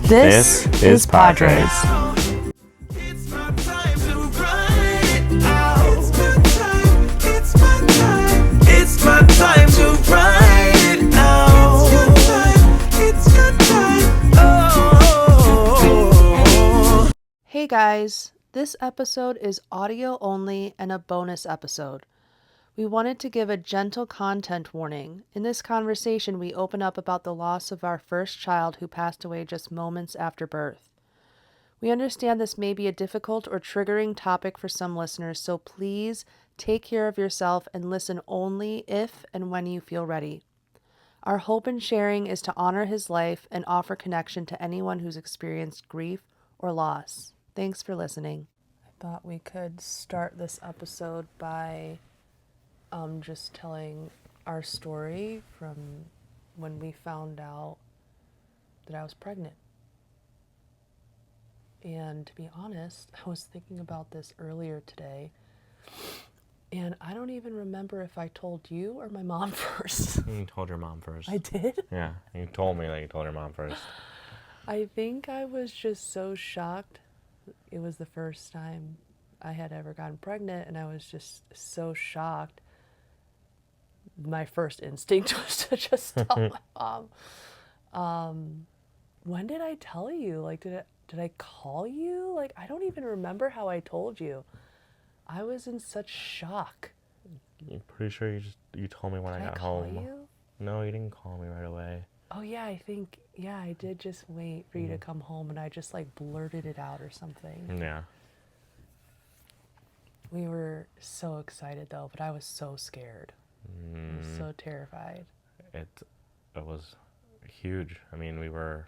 This is Padres. It's my time to ride it out. It's my time. It's my time to ride it out. It's your time. Oh. Hey guys, this episode is audio only and a bonus episode. We wanted to give a gentle content warning. In this conversation, we open up about the loss of our first child who passed away just moments after birth. We understand this may be a difficult or triggering topic for some listeners, so please take care of yourself and listen only if and when you feel ready. Our hope in sharing is to honor his life and offer connection to anyone who's experienced grief or loss. Thanks for listening. I thought we could start this episode by just telling our story from when we found out that I was pregnant. And to be honest, I was thinking about this earlier today, and I don't even remember if I told you or my mom first. You told your mom first. I did? Yeah, you told me that you told your mom first. I think I was just so shocked. It was the first time I had ever gotten pregnant, and I was just so shocked. My first instinct was to just tell my mom. When did I tell you? Like, did I call you? Like, I don't even remember how I told you. I was in such shock. I'm pretty sure you told me when I got home. Did I call you? No, you didn't call me right away. Oh yeah, I did just wait for you to come home, and I just like blurted it out or something. Yeah. We were so excited though, but I was so scared. I was so terrified. It was huge. I mean, we were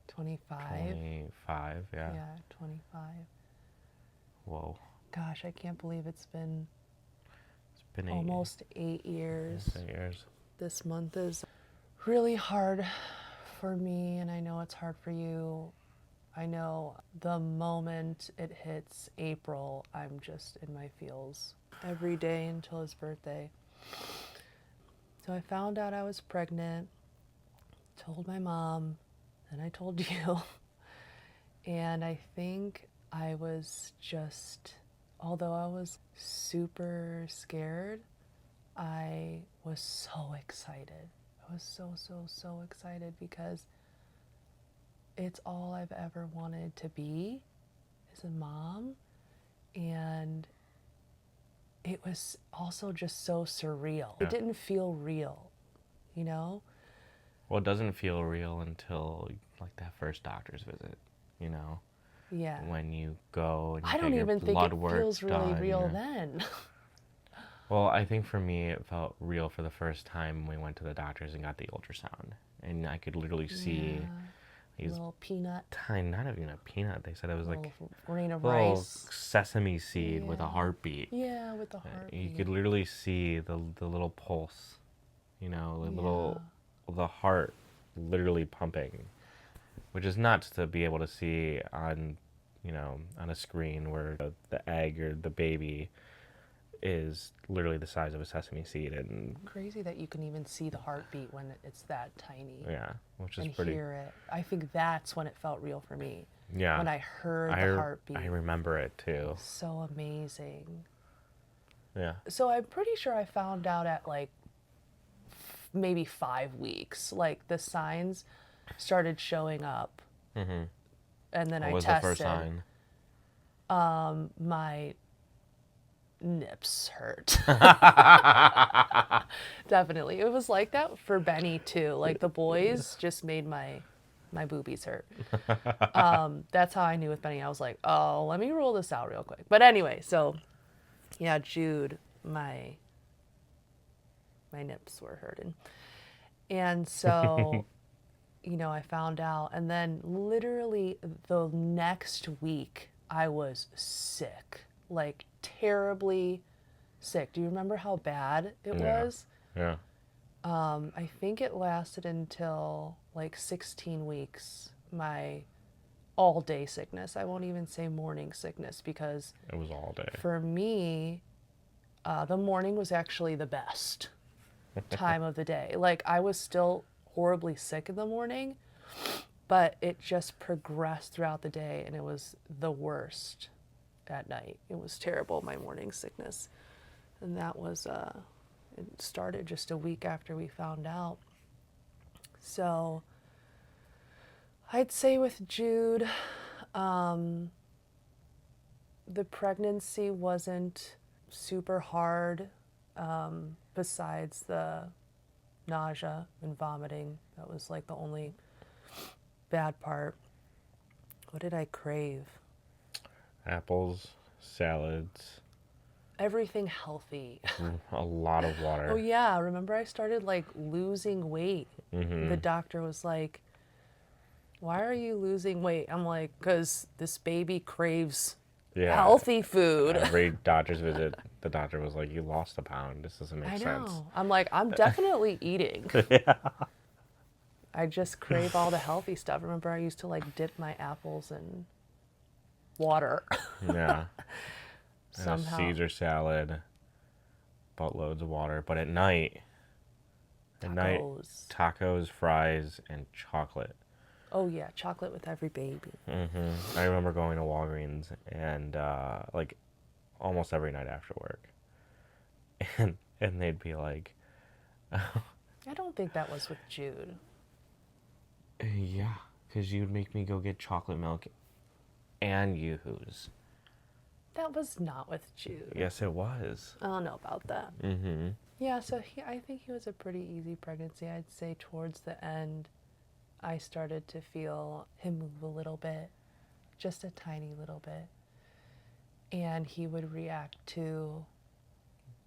25. 25, yeah. Yeah, 25. Whoa. Gosh, I can't believe it's been Been almost 8 years. 8 years. This month is really hard for me, and I know it's hard for you. I know the moment it hits April, I'm just in my feels every day until his birthday. So I found out I was pregnant, told my mom, and I told you. And I think I was just, although I was super scared, I was so excited. I was so excited because it's all I've ever wanted to be as a mom. And it was also just so surreal. Yeah. It didn't feel real, you know? Well, it doesn't feel real until like that first doctor's visit, you know? Yeah. When you go and you I get don't your even think blood it work feels really done, real or- then. Well, I think for me, it felt real for the first time we went to the doctors and got the ultrasound. And I could literally see Yeah. these Little peanut, tiny, not even a peanut, they said it was like little grain of little rice. sesame seed with a Yeah. heartbeat. Yeah, with the heart. You could literally see the little pulse, you know, the heart literally pumping, which is nuts to be able to see on, you know, on a screen where the egg or the baby is literally the size of a sesame seed. And Crazy that you can even see the heartbeat when it's that tiny. yeah, which is and pretty. hear it. I think that's when it felt real for me. Yeah. When I heard the heartbeat. I remember it too. So amazing. Yeah. So I'm pretty sure I found out at like maybe 5 weeks. Like the signs started showing up. Mm-hmm. And then What I was tested. the first sign? My nips hurt. Definitely. It was like that for Benny too. Like the boys just made my boobies hurt. That's how I knew with Benny. I was like, oh, let me roll this out real quick. But anyway, so yeah, Jude, my nips were hurting. And so, you know, I found out, and then literally the next week I was sick, like terribly sick. Do you remember how bad it was? Yeah. I think it lasted until like 16 weeks, my all-day sickness. I won't even say morning sickness because It was all day. for me, the morning was actually the best time of the day. Like I was still horribly sick in the morning, But it just progressed throughout the day, and it was the worst at night. It was terrible, my morning sickness. And that was, it started just a week after we found out. So I'd say with Jude, the pregnancy wasn't super hard, besides the nausea and vomiting. That was like the only bad part. What did I crave? Apples, salads, Everything healthy. a lot of water. Oh yeah, remember I started like losing weight. Mm-hmm. The doctor was like, "Why are you losing weight?" I'm like, "'Cause this baby craves healthy food." Every doctor's visit, the doctor was like, "You lost a pound. This doesn't make I sense." know. I'm like, I'm definitely eating. Yeah. I just crave all the healthy stuff. Remember I used to like dip my apples in water. Yeah. And a Somehow. Caesar salad, buttloads of water. But at night, Tacos. tacos, fries, and chocolate. Oh yeah, chocolate with every baby. Mm-hmm. I remember going to Walgreens and like almost every night after work, and they'd be like, I don't think that was with Jude. "Yeah, because you'd make me go get chocolate milk and Yoo-Hoos." That was not with Jude. Yes, it was. I don't know about that. Mm-hmm. Yeah, so I think he was a pretty easy pregnancy. I'd say towards the end, I started to feel him move a little bit, just a tiny little bit. And he would react to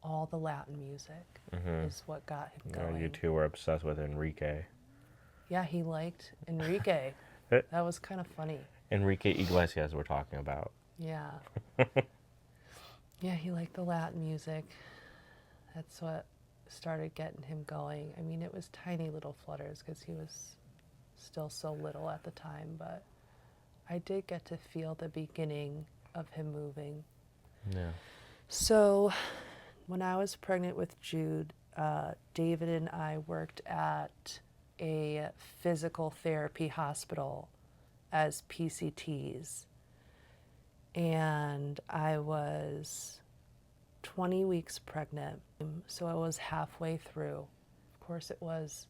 all the Latin music, is what got him going. You two were obsessed with Enrique. Yeah, he liked Enrique. That was kind of funny. Enrique Iglesias we're talking about. Yeah. Yeah, he liked the Latin music. That's what started getting him going. I mean, it was tiny little flutters because he was still so little at the time, but I did get to feel the beginning of him moving. Yeah. So when I was pregnant with Jude, David and I worked at a physical therapy hospital as PCTs. And I was 20 weeks pregnant, so I was halfway through. Of course, it was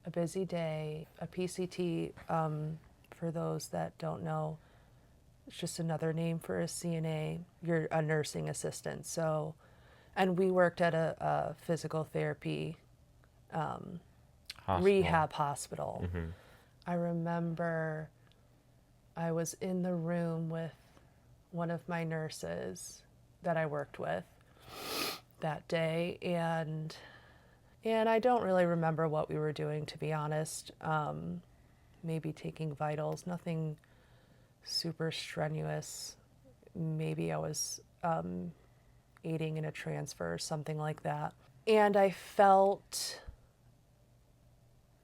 a busy day. A PCT, for those that don't know, it's just another name for a CNA. You're a nursing assistant. So, and we worked at a physical therapy rehab hospital. Mm-hmm. I remember I was in the room with one of my nurses that I worked with that day, and I don't really remember what we were doing, to be honest. Maybe taking vitals, nothing super strenuous. Maybe I was aiding in a transfer or something like that. And I felt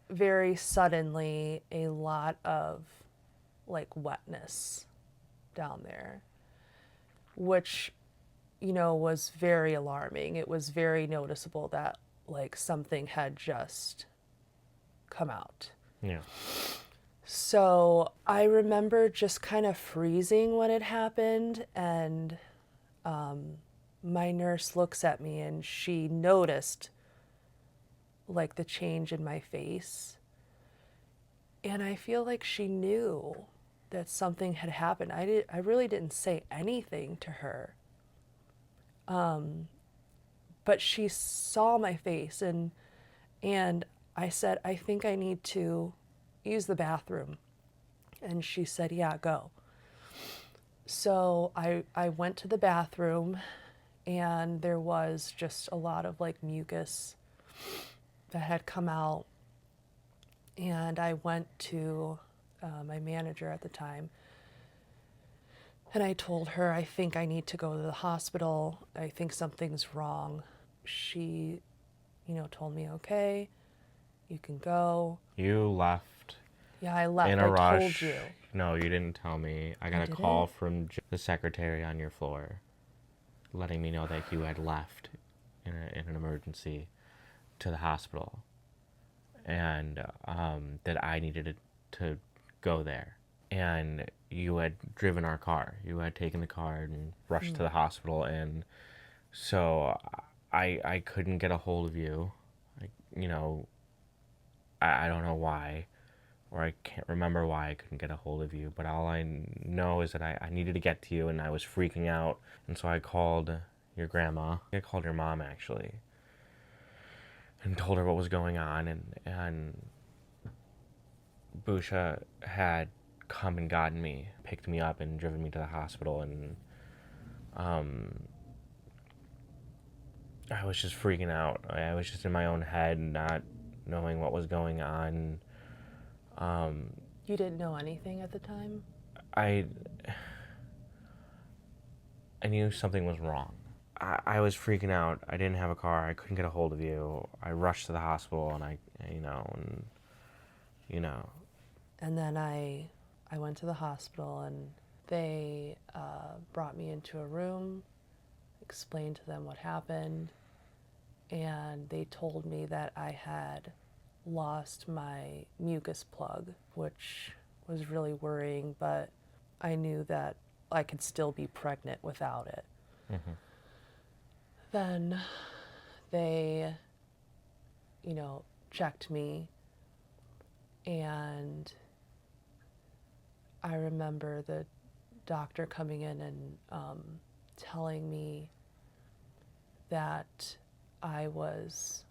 very suddenly a lot of like wetness down there, which, you know, was very alarming. It was very noticeable that like something had just come out. Yeah. So I remember just kind of freezing when it happened, and my nurse looks at me and she noticed like the change in my face. And I feel like she knew that something had happened. I really didn't say anything to her. But she saw my face, and I said, "I think I need to use the bathroom." And she said, "Yeah, go." So I went to the bathroom, and there was just a lot of like mucus that had come out. And I went to my manager at the time, and I told her, "I think I need to go to the hospital. I think something's wrong." She, you know, told me, "Okay, you can go." You left. Yeah, I left. In a I rush. told you. No, you didn't tell me. I got a call from the secretary on your floor, letting me know that you had left in an emergency to the hospital, and that I needed to go there. And you had driven our car. You had taken the car and rushed to the hospital, and so I couldn't get a hold of you. You know, I don't know why, or I can't remember why I couldn't get a hold of you, but all I know is that I needed to get to you, and I was freaking out, and so I called your grandma. I called your mom, actually, and told her what was going on, and Busha had come and gotten me, picked me up, and driven me to the hospital, and I was just freaking out. I was just in my own head, not knowing what was going on. You didn't know anything at the time? I knew something was wrong. I was freaking out. I didn't have a car. I couldn't get a hold of you. I rushed to the hospital, and And then I went to the hospital, and they brought me into a room, explained to them what happened, and they told me that I had lost my mucus plug, which was really worrying, but I knew that I could still be pregnant without it. Mm-hmm. Then they, checked me, and I remember the doctor coming in and telling me that I was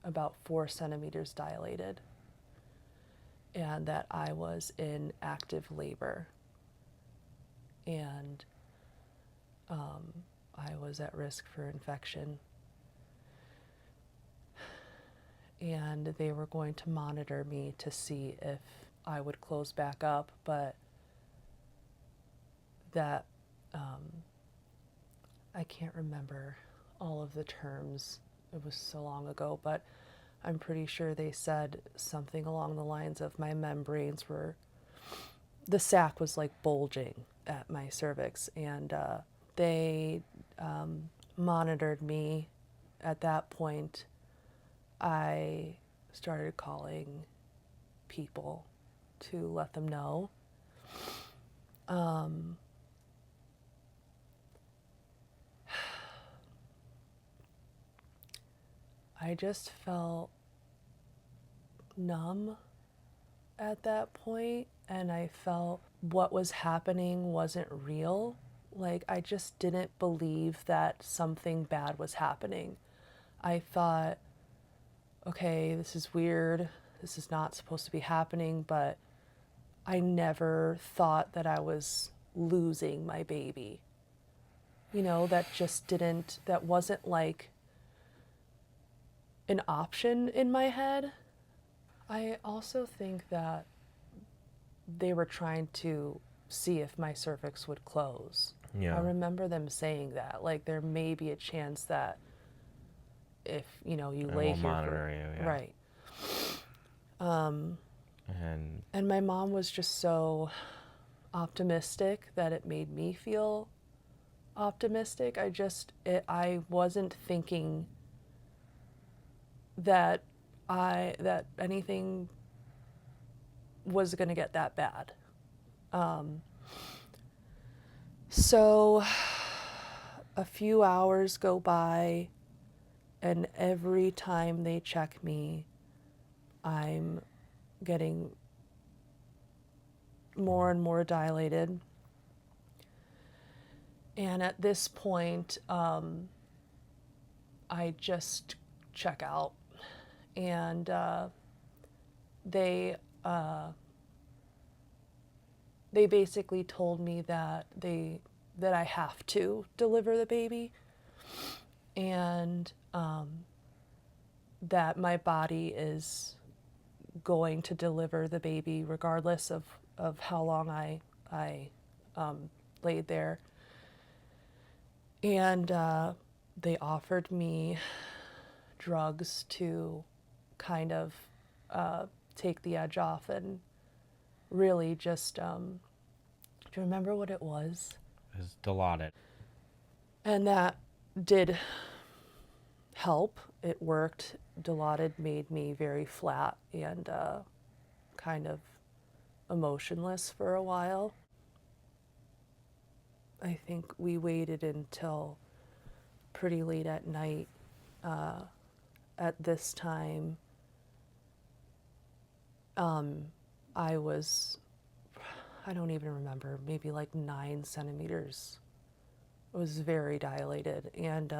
about 4 centimeters dilated and that I was in active labor, and I was at risk for infection, and they were going to monitor me to see if I would close back up, but that I can't remember all of the terms. It was so long ago, but I'm pretty sure they said something along the lines of my membranes were, the sac was like bulging at my cervix, and they monitored me. At that point, I started calling people to let them know. I just felt numb at that point, and I felt what was happening wasn't real. Like, I just didn't believe that something bad was happening. I thought, okay, this is weird. This is not supposed to be happening, but I never thought that I was losing my baby. That wasn't like an option in my head. I also think that they were trying to see if my cervix would close. Yeah. I remember them saying that, like, there may be a chance that if, you lay we'll here monitor you, yeah. Right. And And my mom was just so optimistic that it made me feel optimistic. I wasn't thinking that anything was going to get that bad. So a few hours go by, and every time they check me, I'm getting more and more dilated. And at this point, I just check out, and they basically told me that I have to deliver the baby, and that my body is going to deliver the baby regardless of how long I laid there. And they offered me drugs to kind of take the edge off, and really just, do you remember what it was? is Dilaudid. And that did help. It worked. Dilaudid made me very flat and kind of emotionless for a while. I think we waited until pretty late at night. At this time, I was, I don't even remember, maybe like 9 centimeters. It was very dilated, and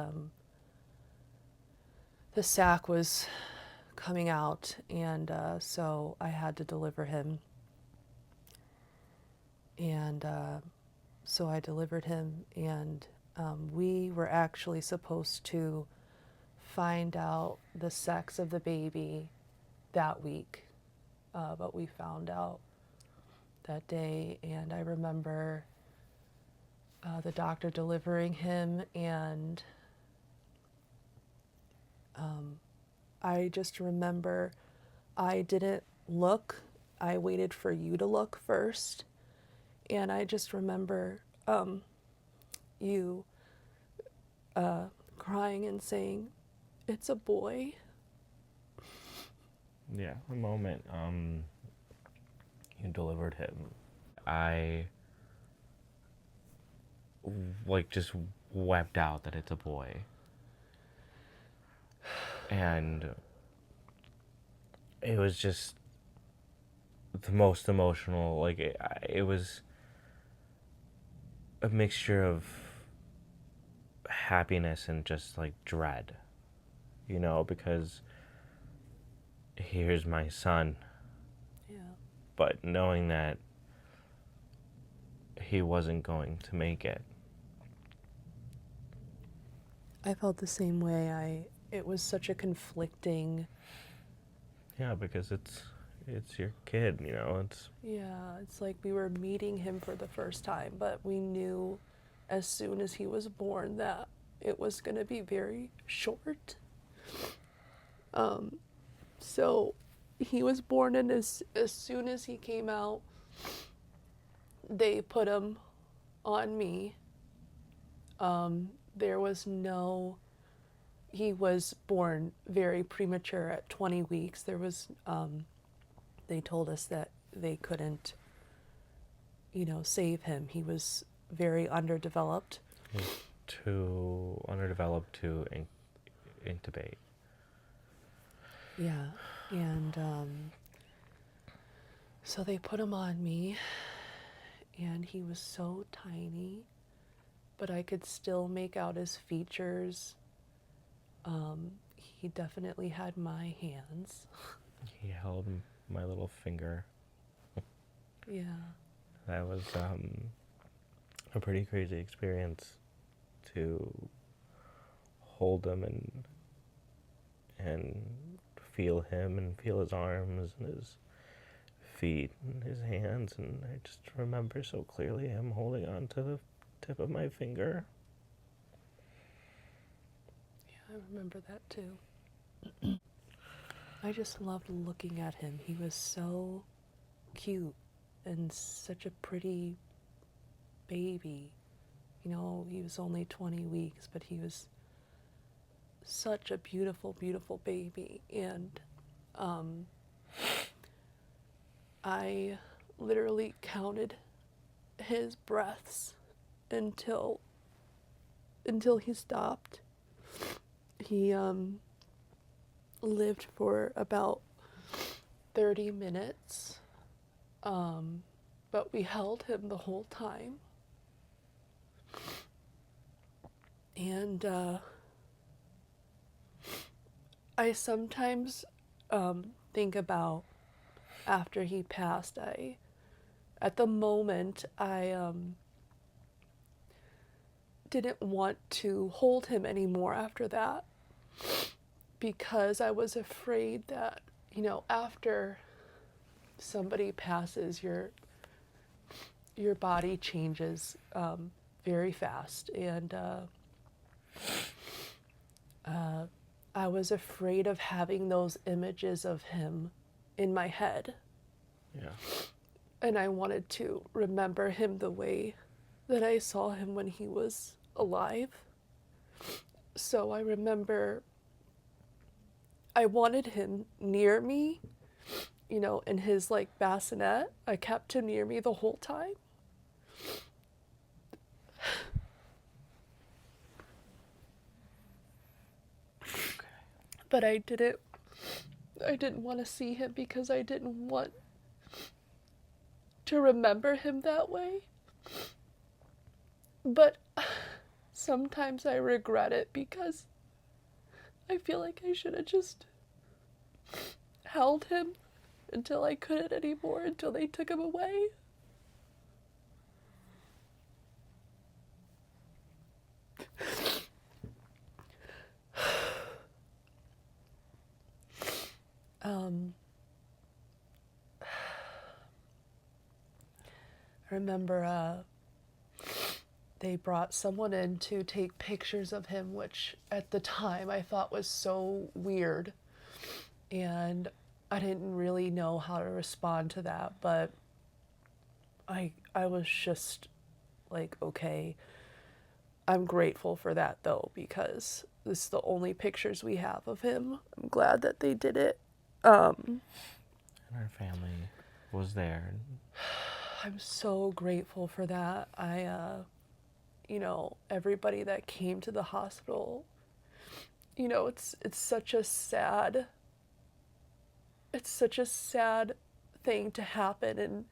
the sac was coming out, and so I had to deliver him. And so I delivered him, and we were actually supposed to find out the sex of the baby that week, but we found out that day. And I remember the doctor delivering him, and I just remember I didn't look. I waited for you to look first, and I just remember you crying and saying, "It's a boy." Yeah, the moment you delivered him, I like just wept out that it's a boy. And it was just the most emotional, like it was a mixture of happiness and just like dread, you know, because here's my son, Yeah. but knowing that he wasn't going to make it. I felt the same way. It was such a conflicting. Yeah, because it's your kid, you know. Yeah, it's like we were meeting him for the first time, but we knew as soon as he was born that it was going to be very short. So he was born, and as soon as he came out, they put him on me. There was no. He was born very premature at 20 weeks. There was. They told us that they couldn't, save him. He was very underdeveloped. He's too underdeveloped to intubate. Yeah, and so they put him on me, and he was so tiny, but I could still make out his features. He definitely had my hands. He held my little finger. Yeah. That was a pretty crazy experience to hold him and feel him and feel his arms and his feet and his hands, and I just remember so clearly him holding on to the tip of my finger. Yeah, I remember that too. I just loved looking at him. He was so cute and such a pretty baby. He was only 20 weeks, but he was such a beautiful, beautiful baby. And I literally counted his breaths until he stopped. He lived for about 30 minutes, but we held him the whole time. And I sometimes think about after he passed. At the moment, I didn't want to hold him anymore after that, because I was afraid that, after somebody passes, your body changes very fast. And I was afraid of having those images of him in my head. Yeah. And I wanted to remember him the way that I saw him when he was alive. So I remember I wanted him near me, in his like bassinet. I kept him near me the whole time. But I didn't want to see him because I didn't want to remember him that way. But sometimes I regret it because I feel like I should have just held him until I couldn't anymore, until they took him away. I remember they brought someone in to take pictures of him, which at the time I thought was so weird. And I didn't really know how to respond to that, but I was just like, okay. I'm grateful for that though, because this is the only pictures we have of him. I'm glad that they did it. And our family was there. I'm so grateful for that. Everybody that came to the hospital, it's such a sad thing to happen, and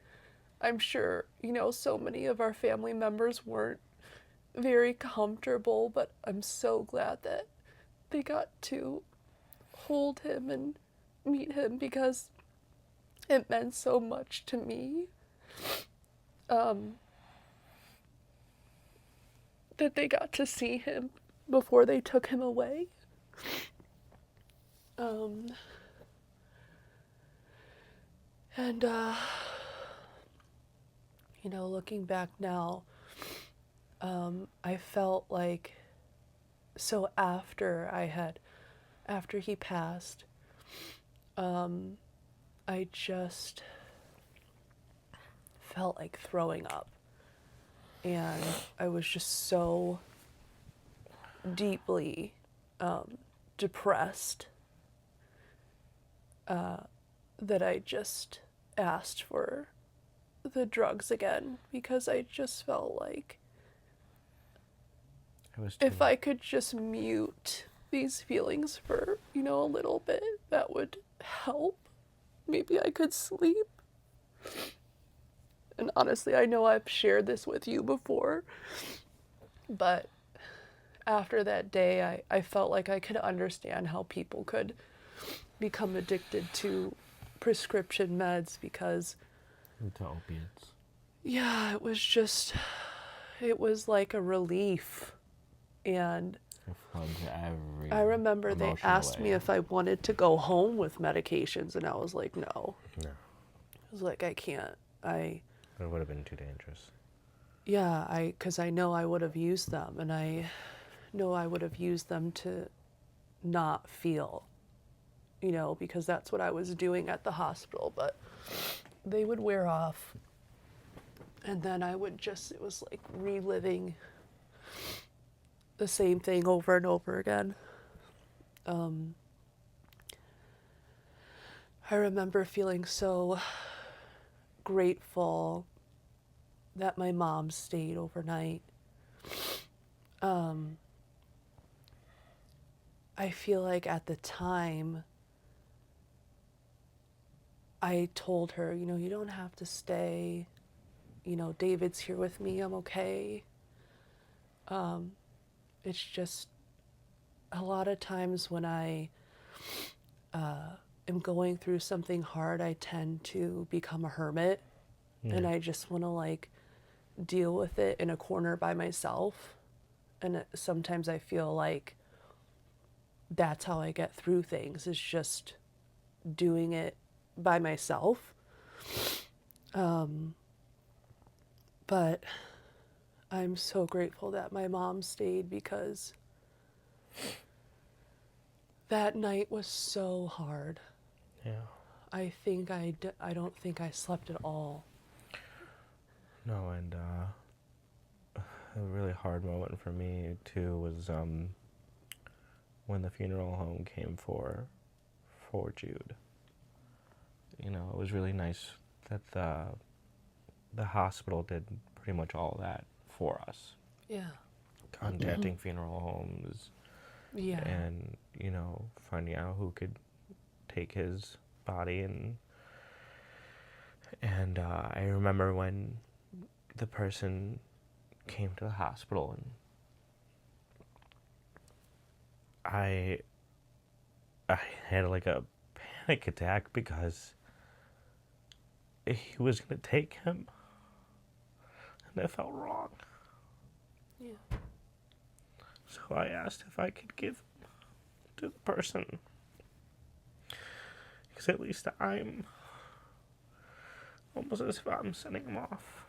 I'm sure, so many of our family members weren't very comfortable, but I'm so glad that they got to hold him and meet him because it meant so much to me. That they got to see him before they took him away. Looking back now, I felt like, so after he passed, I just felt like throwing up. And I was just so deeply depressed that I just asked for the drugs again, because I just felt like if I could just mute these feelings for, a little bit, that would help. Maybe I could sleep. And honestly, I know I've shared this with you before, but after that day, I felt like I could understand how people could become addicted to prescription meds, because To opiates. yeah, it was like a relief. And It floods every I remember they emotional asked me way. if I wanted to go home with medications, and I was like, no. No. I was like, I can't. It would have been too dangerous. Yeah, because I know I would have used them, and I know I would have used them to not feel, because that's what I was doing at the hospital, but they would wear off, and then I would it was like reliving the same thing over and over again. I remember feeling so grateful that my mom stayed overnight. I feel like at the time, I told her, you don't have to stay. David's here with me. I'm okay. It's just a lot of times when I am going through something hard, I tend to become a hermit. Yeah. And I just want to deal with it in a corner by myself. And sometimes I feel like that's how I get through things, is just doing it by myself. But I'm so grateful that my mom stayed, because that night was so hard. Yeah. I don't think I slept at all. No, and a really hard moment for me too was when the funeral home came for Jude. you know, it was really nice that the hospital did pretty much all that for us. Yeah. Contacting funeral homes Yeah. and, you know, finding out who could take his body. And I remember when the person came to the hospital, and I had like a panic attack because he was going to take him, and I felt wrong. Yeah. So I asked if I could give him to the person, because at least I'm almost as if I'm sending him off.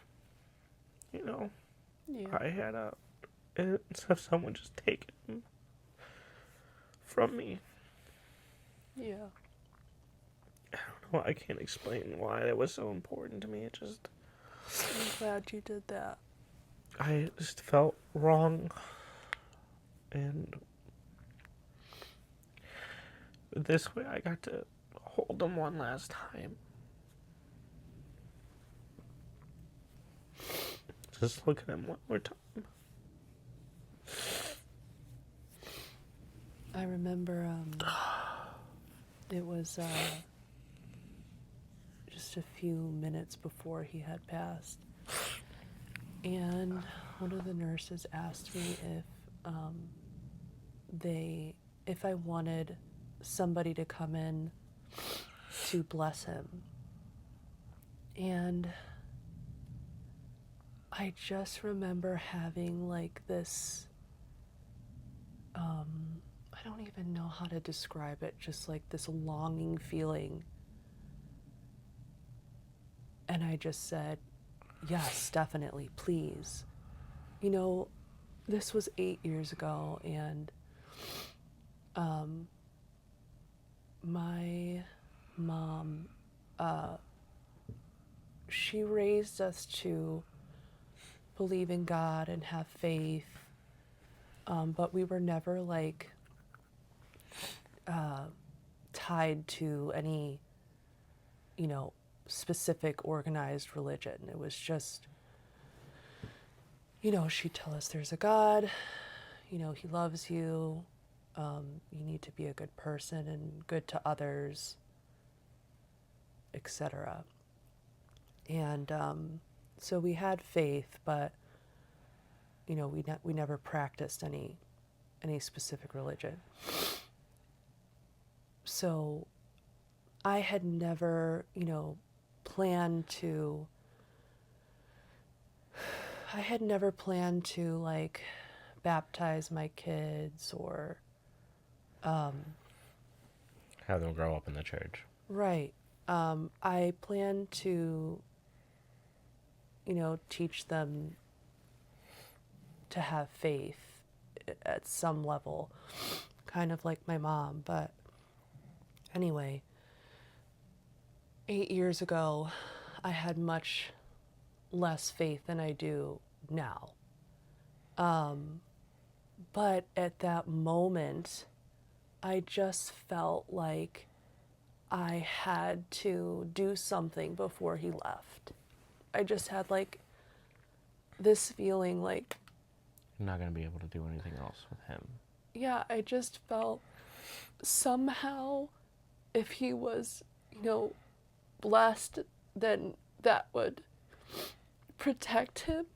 You know, Yeah. I had instead of someone just take him from me. Yeah. I don't know. I can't explain why that was so important to me. It just, I'm glad you did that. I just felt wrong, and this way I got to hold him one last time. Just look at him one more time. I remember it was just a few minutes before he had passed, and one of the nurses asked me if I wanted somebody to come in to bless him. And I just remember having like this, I don't even know how to describe it, just like this longing feeling. And I just said, yes, definitely, please. You know, this was 8 years ago, and my mom, she raised us to believe in God and have faith, but we were never like tied to any, you know, specific organized religion. It was just, you know, she'd tell us there's a God, you know, he loves you, you need to be a good person and good to others, etc. And so we had faith, but, you know, we never practiced any specific religion. So I had never, you know, planned to like baptize my kids or Have them grow up in the church. right. I planned to, you know, teach them to have faith at some level, kind of like my mom. But anyway, 8 years ago, I had much less faith than I do now. But at that moment, I just felt like I had to do something before he left. I just had like this feeling like, You're not going to be able to do anything else with him. yeah, I just felt somehow if he was, you know, blessed, then that would protect him.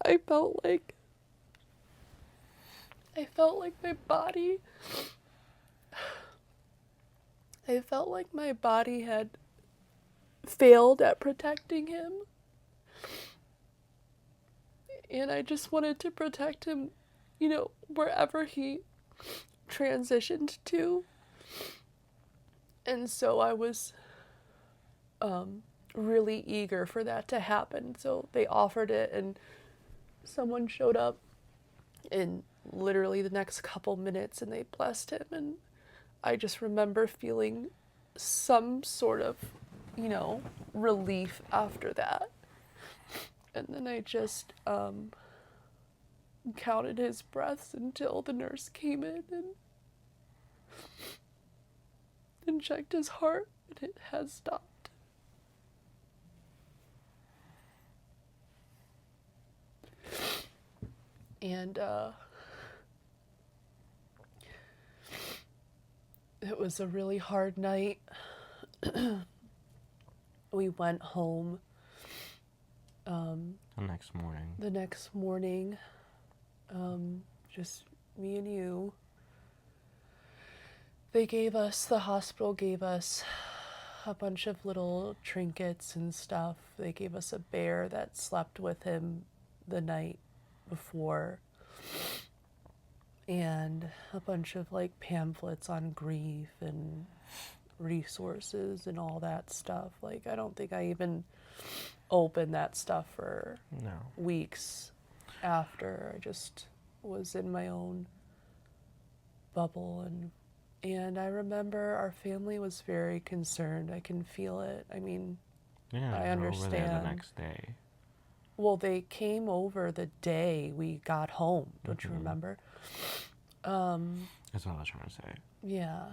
I felt like my body, I felt like my body had failed at protecting him. And I just wanted to protect him, you know, wherever he transitioned to. And so I was really eager for that to happen. So they offered it, and someone showed up in literally the next couple minutes, and they blessed him. And I just remember feeling some sort of, you know, relief after that. And then I just counted his breaths until the nurse came in, and and checked his heart, and it has stopped. And it was a really hard night. We went home The next morning. Just me and you. The hospital gave us a bunch of little trinkets and stuff. They gave us a bear that slept with him the night before, and a bunch of like pamphlets on grief and resources and all that stuff. Like, I don't think I even opened that stuff for No. weeks after. I just was in my own bubble, and I remember our family was very concerned. I can feel it. I mean, Yeah, I we were over there understand. the next day. Well, they came over the day we got home. Don't you remember? That's what I was trying to say. Yeah.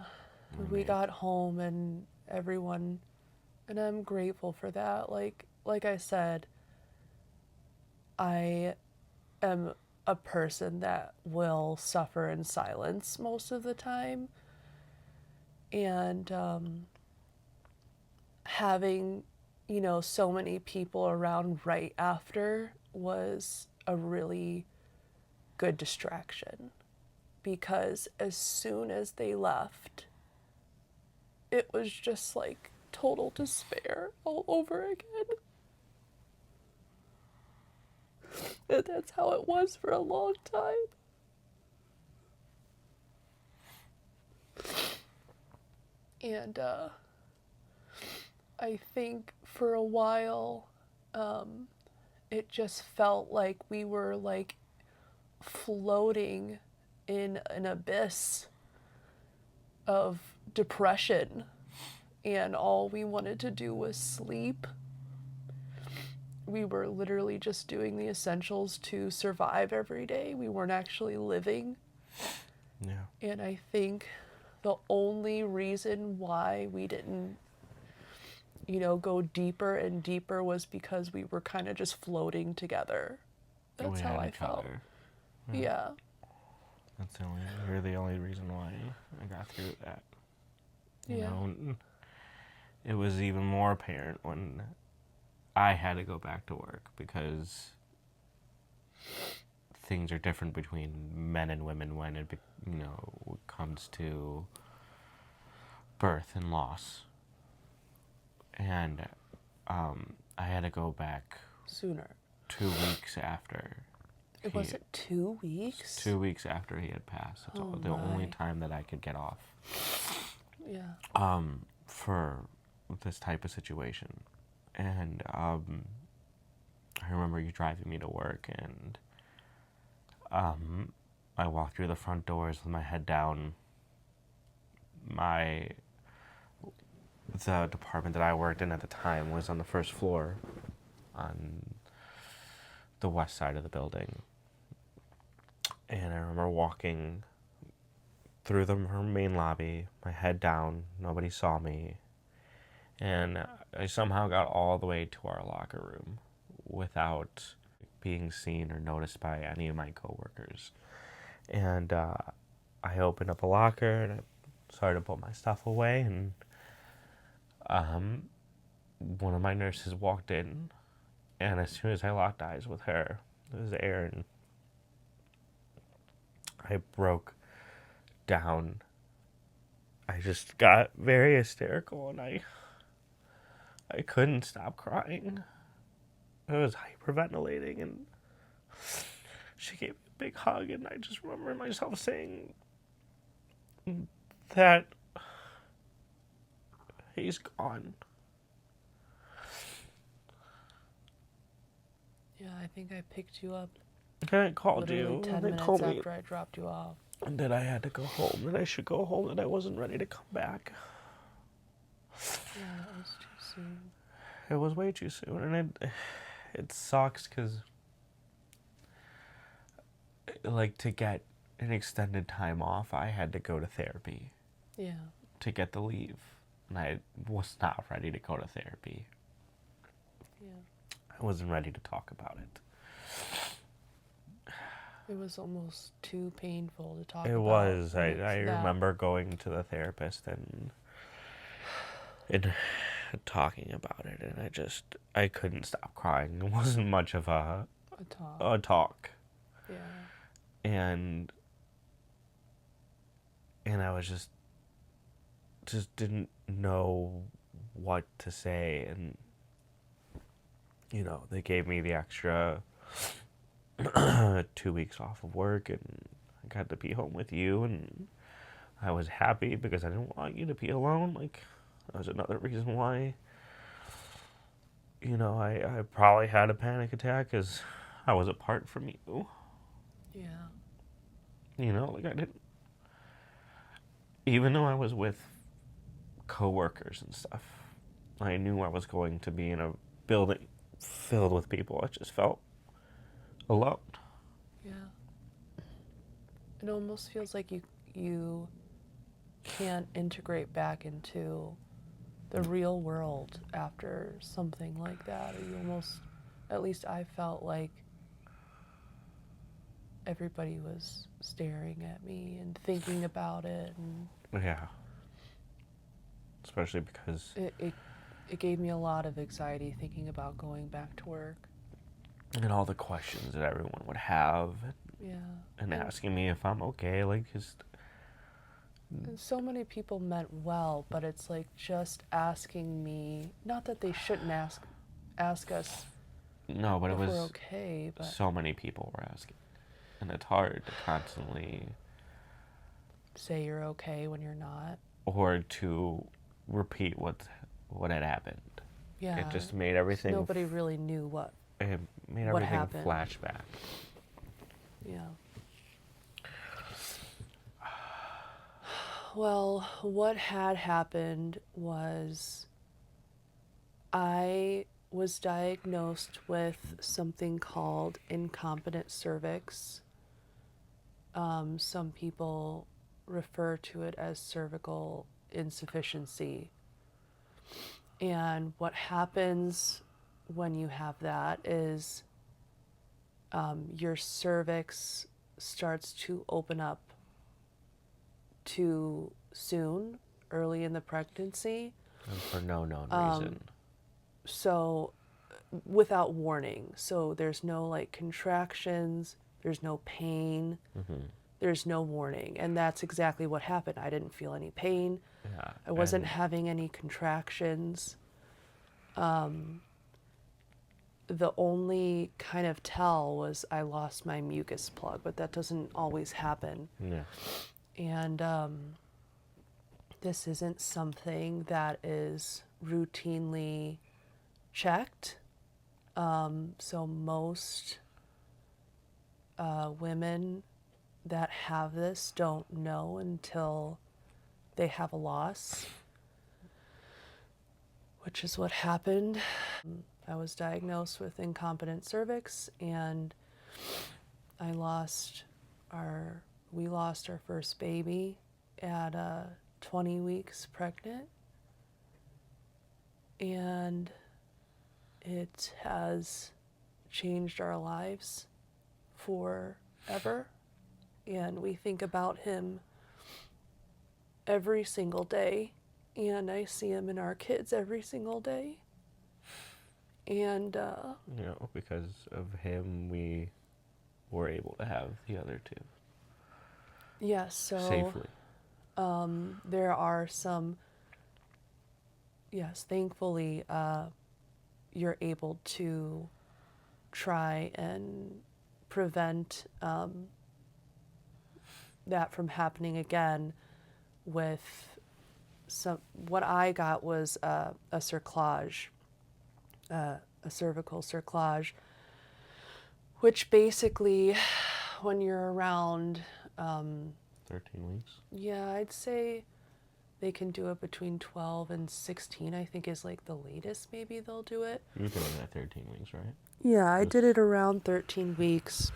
We got home and everyone, and I'm grateful for that. Like I said, I am a person that will suffer in silence most of the time. And having, so many people around right after was a really good distraction, because as soon as they left, it was just like total despair all over again. And that's how it was for a long time. And I think for a while, it just felt like we were like floating in an abyss of depression, and all we wanted to do was sleep. We were literally just doing the essentials to survive every day. We weren't actually living. Yeah. And I think the only reason why we didn't, go deeper and deeper was because we were kind of just floating together. That's We how had I each felt. other. Yeah. You're the only reason why I got through that. You know, it was even more apparent when I had to go back to work, because things are different between men and women when it comes to birth and loss. And I had to go back Sooner. 2 weeks after. Was it 2 weeks? 2 weeks after he had passed. That's the only time that I could get off. Yeah. For this type of situation. And I remember you driving me to work, and I walked through the front doors with my head down. The department that I worked in at the time was on the first floor on the west side of the building. And I remember walking through the main lobby, my head down, nobody saw me. And I somehow got all the way to our locker room without being seen or noticed by any of my coworkers. And I opened up a locker and I started to put my stuff away, and one of my nurses walked in, and as soon as I locked eyes with her, it was Erin, I broke down. I just got very hysterical, and I couldn't stop crying. I was hyperventilating, and she gave me a big hug, and I just remember myself saying that he's gone. Yeah, I think I picked you up And I called literally you, 10 and they minutes told me after I dropped you off. that I had to go home, that I should go home, that I wasn't ready to come back. Yeah, that was too soon. It was way too soon, and it sucks because, like, to get an extended time off, I had to go to therapy. Yeah. to get the leave. And I was not ready to go to therapy. Yeah. I wasn't ready to talk about it. It was almost too painful to talk It about. was. and I it's that- remember going to the therapist and talking about it, and I couldn't stop crying. It wasn't much of a talk. a talk. Yeah. And I was just didn't know what to say, and you know, they gave me the extra 2 weeks off of work, and I got to be home with you, and I was happy because I didn't want you to be alone. Like, that was another reason why, you know, I probably had a panic attack, because I was apart from you. Yeah. You know, like, I didn't, even though I was with coworkers and stuff, I knew I was going to be in a building filled with people. I just felt alone. Yeah. It almost feels like you can't integrate back into the real world after something like that. Or you almost, at least I felt like everybody was staring at me and thinking about it, and Yeah. Especially because it gave me a lot of anxiety thinking about going back to work. and all the questions that everyone would have, Yeah. and asking me if I'm okay, like, just And so many people meant well, but it's like just asking me, not that they shouldn't ask us no, but if it was we're okay, but so many people were asking, and it's hard to constantly, say you're okay when you're not. or to repeat what had happened. Yeah. It just made everything. Nobody really knew what. It made what everything happened. flashback. Yeah. Well, what had happened was I was diagnosed with something called incompetent cervix. Some people refer to it as cervical insufficiency. And what happens when you have that is your cervix starts to open up too soon, early in the pregnancy. And for no known reason. So, without warning. So, there's no like contractions, there's no pain, there's no warning. And that's exactly what happened. I didn't feel any pain. Yeah. I wasn't and having any contractions. The only kind of tell was I lost my mucus plug, but that doesn't always happen. Yeah. And this isn't something that is routinely checked. So most women that have this don't know until they have a loss, which is what happened. I was diagnosed with incompetent cervix, and we lost our first baby at 20 weeks pregnant, and it has changed our lives forever. And we think about him every single day, and I see him in our kids every single day. And You know, because of him, we were able to have the other two yes, so safely. there are some, yes, thankfully, you're able to try and prevent that from happening again with what I got was a cerclage, a cervical cerclage, which basically, when you're around 13 weeks. yeah, I'd say they can do it between 12 and 16, I think is like the latest maybe they'll do it. You did it at 13 weeks, right? Yeah, I did it around 13 weeks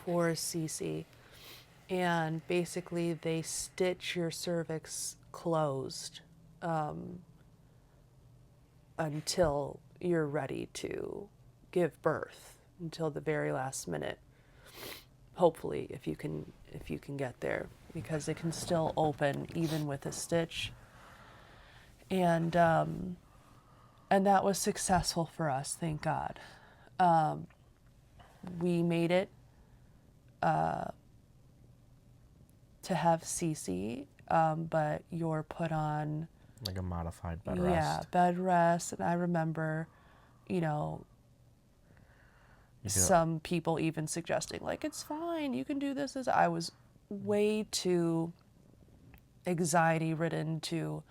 for CC. And basically they stitch your cervix closed until you're ready to give birth, until the very last minute. Hopefully, if you can get there, because it can still open even with a stitch. And that was successful for us, thank God. We made it to have Cece, but you're put on Like a modified bed rest. Yeah, bed rest. And I remember, you know, some people even suggesting, like, it's fine, you can do this. I was way too anxiety ridden to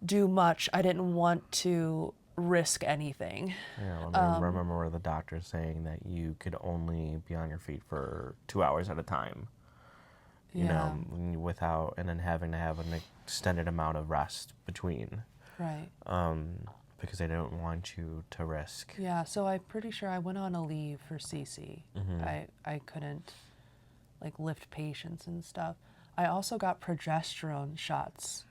do much. I didn't want to risk anything. Yeah, I remember the doctor saying that you could only be on your feet for 2 hours at a time. You know, without, and then having to have an extended amount of rest between. Right. Because they don't want you to risk. Yeah, so I'm pretty sure I went on a leave for Cece. I couldn't, like, lift patients and stuff. I also got progesterone shots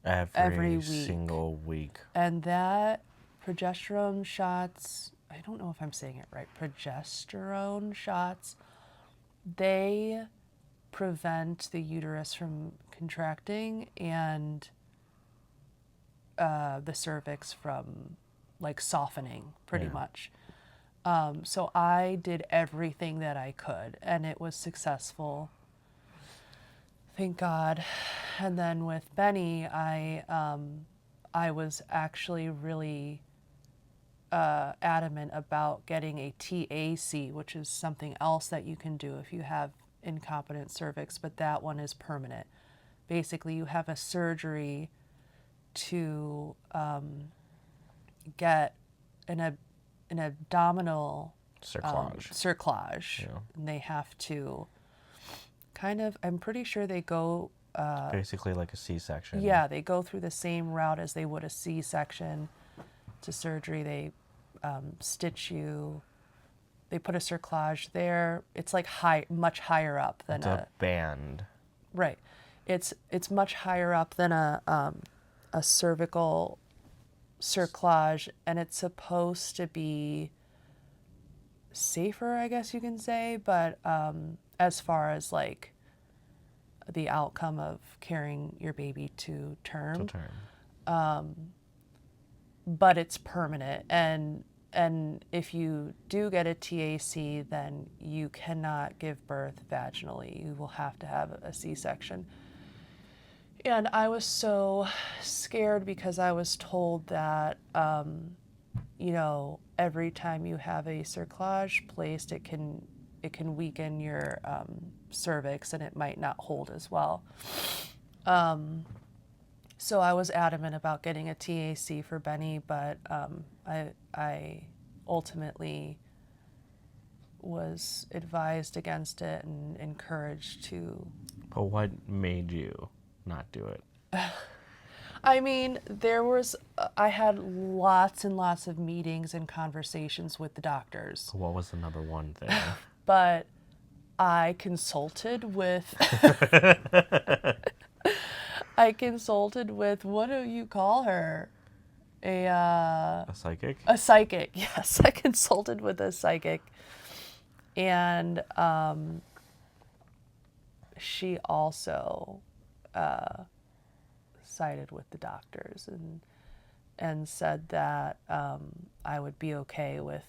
every week. Single week. And that progesterone shots, I don't know if I'm saying it right, progesterone shots, they prevent the uterus from contracting and the cervix from, like, softening pretty much. So I did everything that I could, and it was successful. Thank God. And then with Benny, I was actually really adamant about getting a TAC, which is something else that you can do if you have incompetent cervix, but that one is permanent. Basically, you have a surgery to get an abdominal cerclage. Yeah. And they have to kind of, I'm pretty sure they go basically like a C-section. Yeah, they go through the same route as they would a C-section to surgery. They stitch you. They put a cerclage there. It's like much higher up than it's a band. Right. It's much higher up than a cervical cerclage, and it's supposed to be safer, I guess you can say, but as far as, like, the outcome of carrying your baby to term. But it's permanent, and if you do get a TAC, then you cannot give birth vaginally. You will have to have a C-section. And I was so scared because I was told that, you know, every time you have a cerclage placed, it can weaken your cervix, and it might not hold as well. So I was adamant about getting a TAC for Benny, but I ultimately was advised against it and encouraged to. But what made you not do it? I mean, I had lots and lots of meetings and conversations with the doctors. What was the number one thing? But I consulted with what do you call her? A psychic? A psychic, yes. I consulted with a psychic, and she also sided with the doctors and said that I would be okay with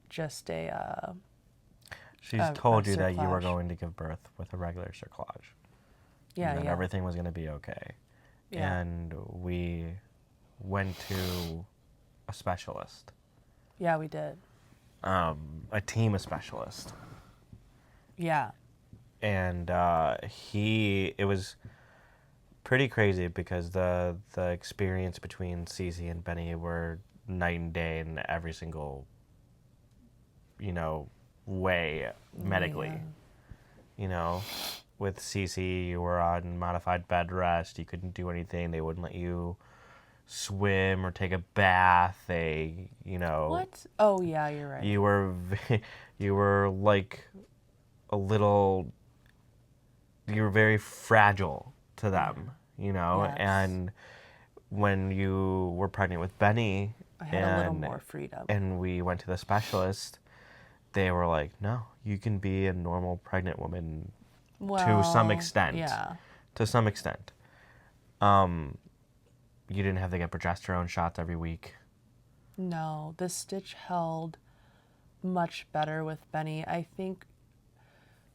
just a. She's told you that you were going to give birth with a regular cerclage. Yeah, and yeah. everything was going to be okay. Yeah. And we went to a specialist. Yeah, we did. A team of specialists. Yeah. And it was pretty crazy because the experience between Cece and Benny were night and day in every single, you know, way medically. Yeah. You know, with Cece, you were on modified bed rest. You couldn't do anything. They wouldn't let you swim or take a bath. They, you know. What? Oh, yeah, you're right. You were like a little you're very fragile to them, you know? Yes. And when you were pregnant with Benny I had a little more freedom. and we went to the specialist, they were like, no, you can be a normal pregnant woman to some extent. Yeah. To some extent. You didn't have to get progesterone shots every week. No, the stitch held much better with Benny. I think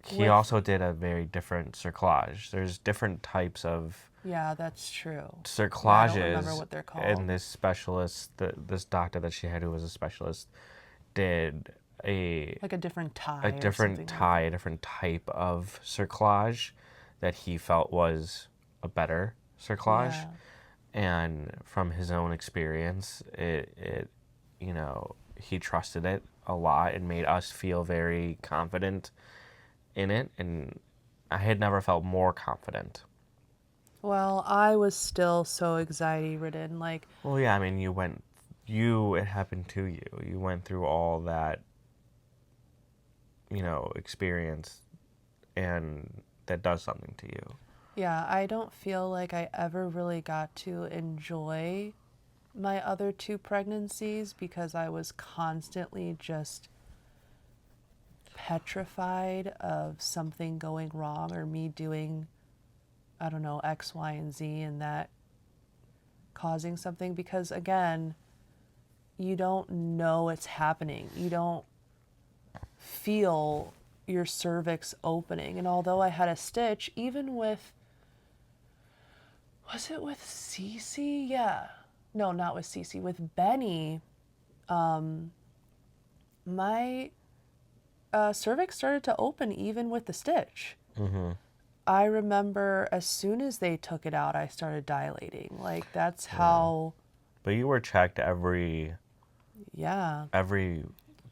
He also did a very different cerclage. There's different types of yeah, that's true. cerclages. Yeah, I don't remember what they're called. And this specialist, this doctor that she had who was a specialist, did Like a different tie. a different something tie, a different type of cerclage that he felt was a better cerclage. Yeah. And from his own experience, it you know, he trusted it a lot and made us feel very confident in it. And I had never felt more confident. Well, I was still so anxiety ridden. Like, Well, yeah, I mean, it happened to you. You went through all that, experience, and that does something to you. yeah, I don't feel like I ever really got to enjoy my other two pregnancies because I was constantly just petrified of something going wrong or me doing, I don't know, X, Y, and Z and that causing something because, again, you don't know it's happening. You don't feel your cervix opening. And although I had a stitch, even with, was it with Cece? Yeah. No, not with Cece. With Benny, my cervix started to open even with the stitch. Mm-hmm. I remember as soon as they took it out, I started dilating. Like, that's how... But you were checked every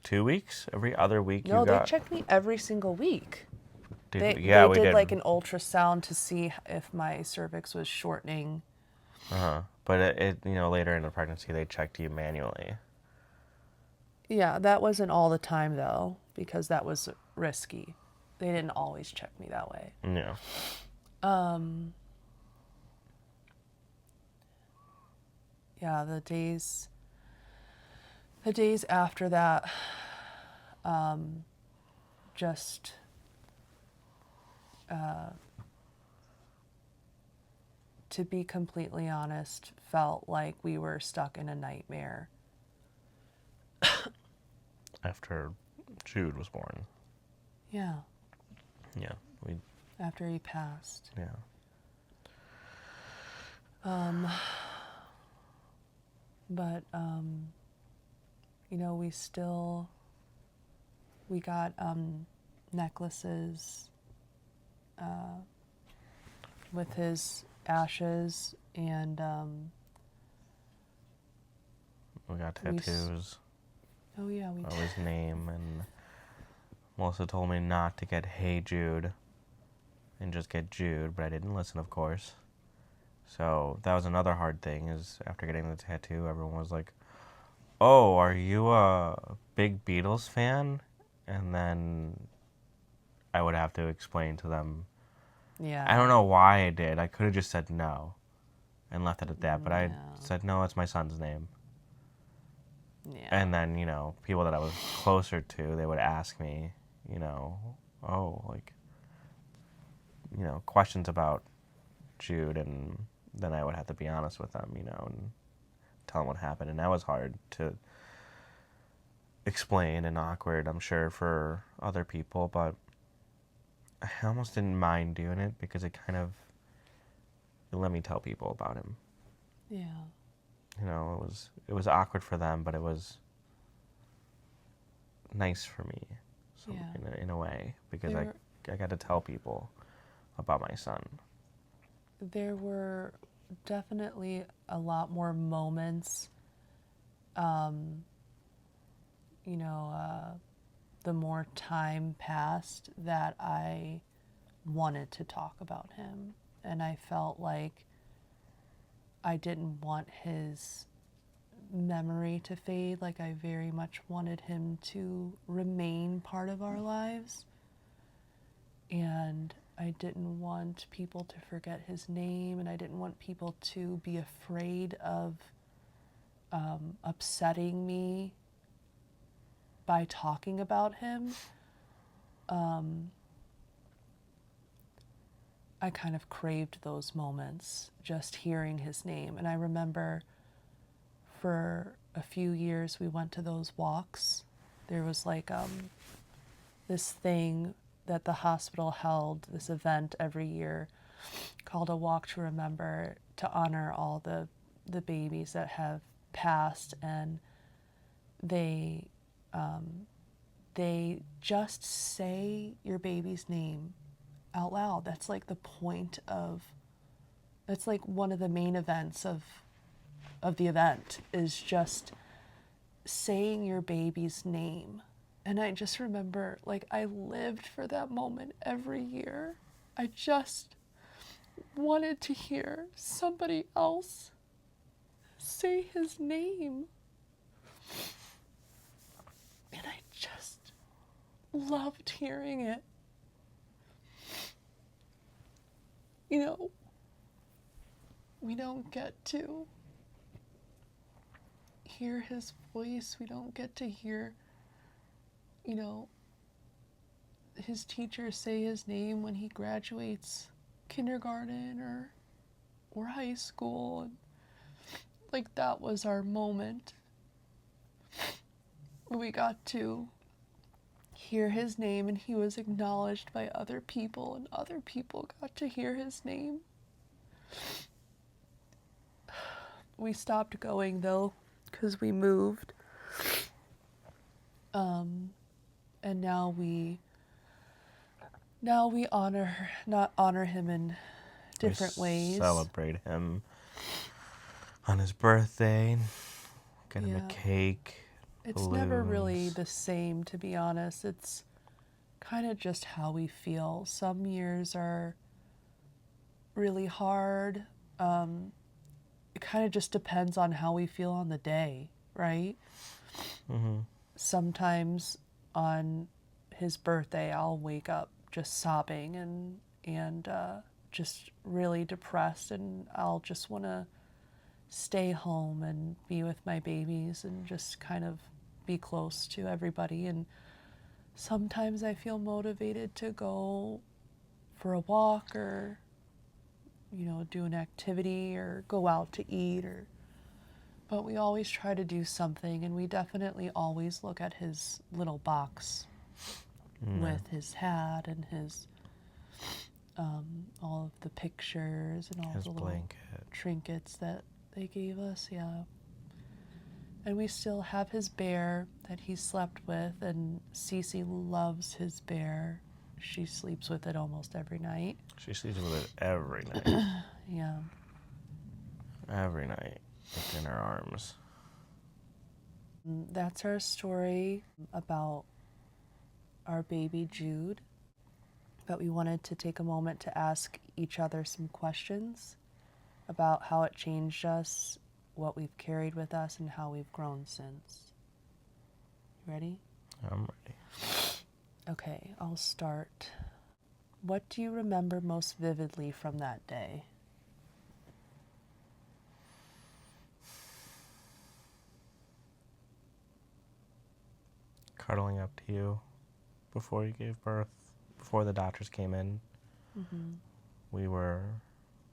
2 weeks? Every other week No, you got... they checked me every single week. They we did did. like an ultrasound to see if my cervix was shortening. Uh-huh. But later in the pregnancy, they checked you manually. Yeah, that wasn't all the time, though, because that was risky. They didn't always check me that way. Yeah. Yeah, the days after that, just to be completely honest, felt like we were stuck in a nightmare. After Jude was born. Yeah, Yeah. after he passed. Yeah. But, we got necklaces with his ashes, and We got tattoos oh yeah, we of did. his name, and Melissa told me not to get Hey Jude and just get Jude, but I didn't listen, of course. So that was another hard thing, is after getting the tattoo, everyone was like, oh, are you a big Beatles fan? And then I would have to explain to them. Yeah. I don't know why I did. I could have just said no and left it at that, but I Yeah. said, no, it's my son's name. Yeah. And then, people that I was closer to, they would ask me, questions about Jude, and then I would have to be honest with them, and tell them what happened. And that was hard to explain and awkward, I'm sure, for other people, but I almost didn't mind doing it because it let me tell people about him. Yeah. It was awkward for them, but it was nice for me, in a way, because I got to tell people about my son. There were definitely a lot more moments, the more time passed that I wanted to talk about him. And I felt like I didn't want his memory to fade. Like, I very much wanted him to remain part of our lives. And I didn't want people to forget his name, and I didn't want people to be afraid of upsetting me by talking about him. I kind of craved those moments, just hearing his name. And I remember for a few years we went to those walks. There was like this thing that the hospital held, this event every year called a Walk to Remember, to honor all the babies that have passed. And they just say your baby's name out loud. That's like the point of, that's like one of the main events of the event, is just saying your baby's name. And I just remember, like, I lived for that moment every year. I just wanted to hear somebody else say his name. And I just loved hearing it. You know, we don't get to hear his voice. We don't get to hear, you know, his teachers say his name when he graduates kindergarten or high school. And like, that was our moment. We got to hear his name, and he was acknowledged by other people, and other people got to hear his name. We stopped going though, because we moved. And now we honor him in different ways. Celebrate him on his birthday, get him Yeah. a cake. It's never really the same, to be honest. It's kind of just how we feel. Some years are really hard. It kind of just depends on how we feel on the day, right? Mm-hmm. Sometimes on his birthday, I'll wake up just sobbing and just really depressed, and I'll just want to stay home and be with my babies and just kind of be close to everybody. And sometimes I feel motivated to go for a walk, or, you know, do an activity, or go out to eat, but we always try to do something. And we definitely always look at his little box with his hat and his all of the pictures and all His the little blanket. trinkets that they gave us. Yeah. And we still have his bear that he slept with, and Cece loves his bear. She sleeps with it almost every night. She sleeps with it every night. Yeah. Every night. It's in her arms. That's our story about our baby Jude. But we wanted to take a moment to ask each other some questions about how it changed us, what we've carried with us, and how we've grown since. You ready? I'm ready. Okay, I'll start. What do you remember most vividly from that day? Cuddling up to you before you gave birth, before the doctors came in. Mm-hmm. We were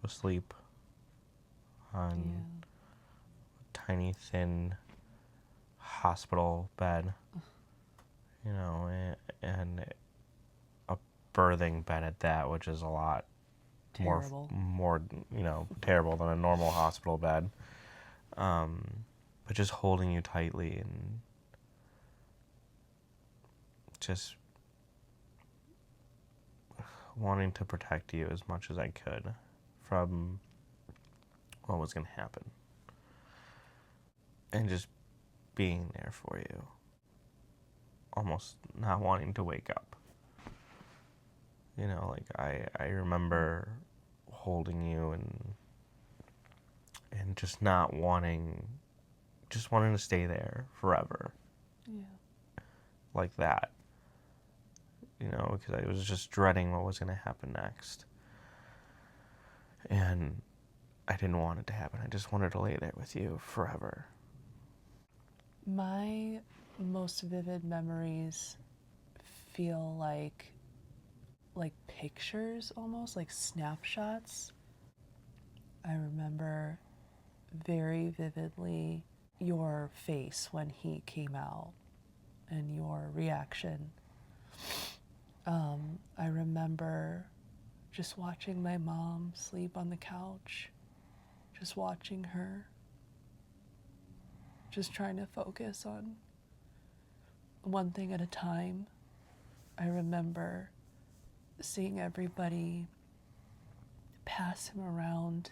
asleep on a tiny, thin hospital bed, you know, and a birthing bed at that, which is a lot Terrible. more, you know, terrible than a normal hospital bed. But just holding you tightly and just wanting to protect you as much as I could from what was going to happen. And just being there for you. Almost not wanting to wake up. You know, like I remember holding you and just not wanting, just wanting to stay there forever. Yeah. Like that. because I was just dreading what was going to happen next. And I didn't want it to happen. I just wanted to lay there with you forever. My most vivid memories feel like pictures, almost like snapshots. I remember very vividly your face when he came out and your reaction. I remember just watching my mom sleep on the couch, just watching her, just trying to focus on one thing at a time. I remember seeing everybody pass him around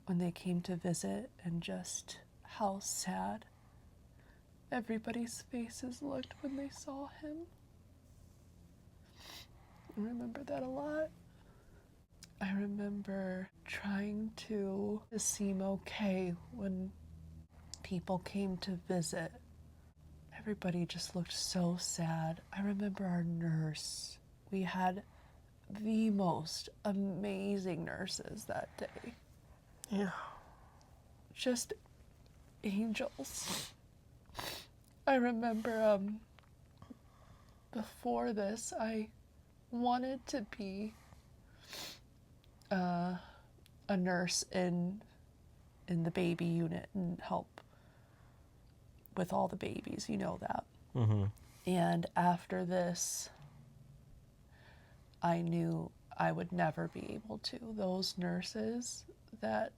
when they came to visit, and just how sad everybody's faces looked when they saw him. I remember that a lot. I remember trying to seem okay when people came to visit. Everybody just looked so sad. I remember our nurse. We had the most amazing nurses that day. Yeah. Just angels. I remember before this, I wanted to be a nurse in the baby unit and help with all the babies, you know that. Mm-hmm. And after this, I knew I would never be able to. Those nurses that,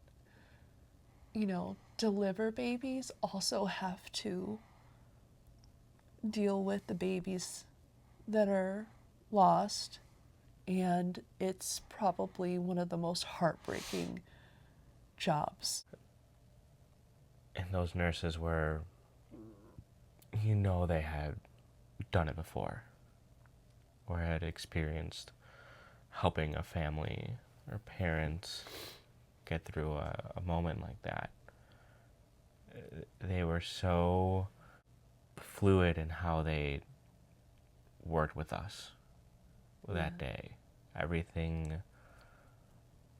deliver babies also have to deal with the babies that are lost. And it's probably one of the most heartbreaking jobs. And those nurses were, they had done it before, or had experienced helping a family or parents get through a moment like that. They were so fluid in how they worked with us that day. Everything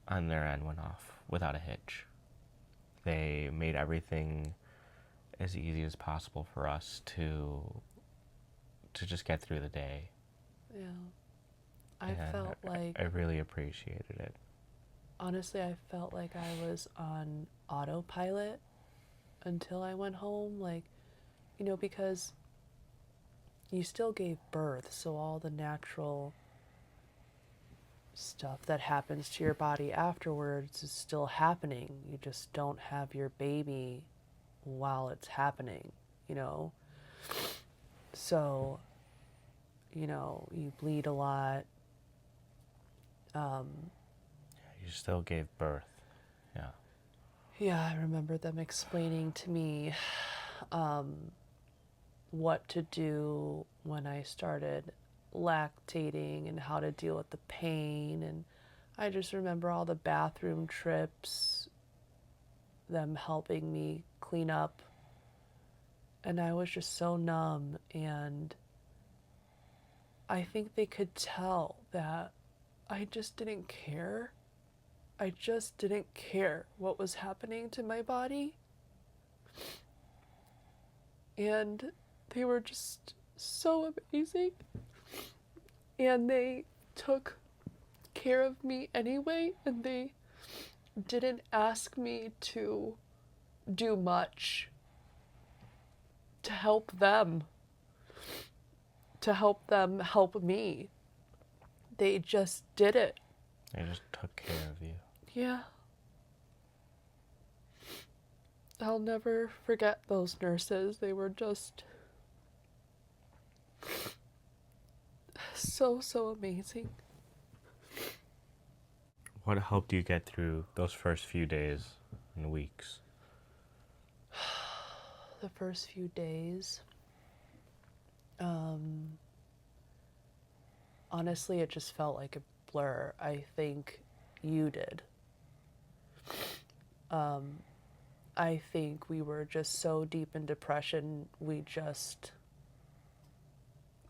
on their end went off without a hitch. They made everything as easy as possible for us to just get through the day. Yeah. I And felt like, I really appreciated it. honestly, I felt like I was on autopilot until I went home. Because you still gave birth, so all the natural stuff that happens to your body afterwards is still happening. You just don't have your baby while it's happening, So, you bleed a lot. You still gave birth. Yeah. Yeah, I remember them explaining to me what to do when I started lactating and how to deal with the pain. And I just remember all the bathroom trips, them helping me clean up. And I was just so numb. And I think they could tell that I just didn't care. I just didn't care what was happening to my body. And they were just so amazing. And they took care of me anyway, and they didn't ask me to do much to help them help me. They just did it. They just took care of you. Yeah. I'll never forget those nurses. They were just so amazing. What helped you get through those first few days and weeks? The first few days, honestly, it just felt like a blur. I think you did. I think we were just so deep in depression, we just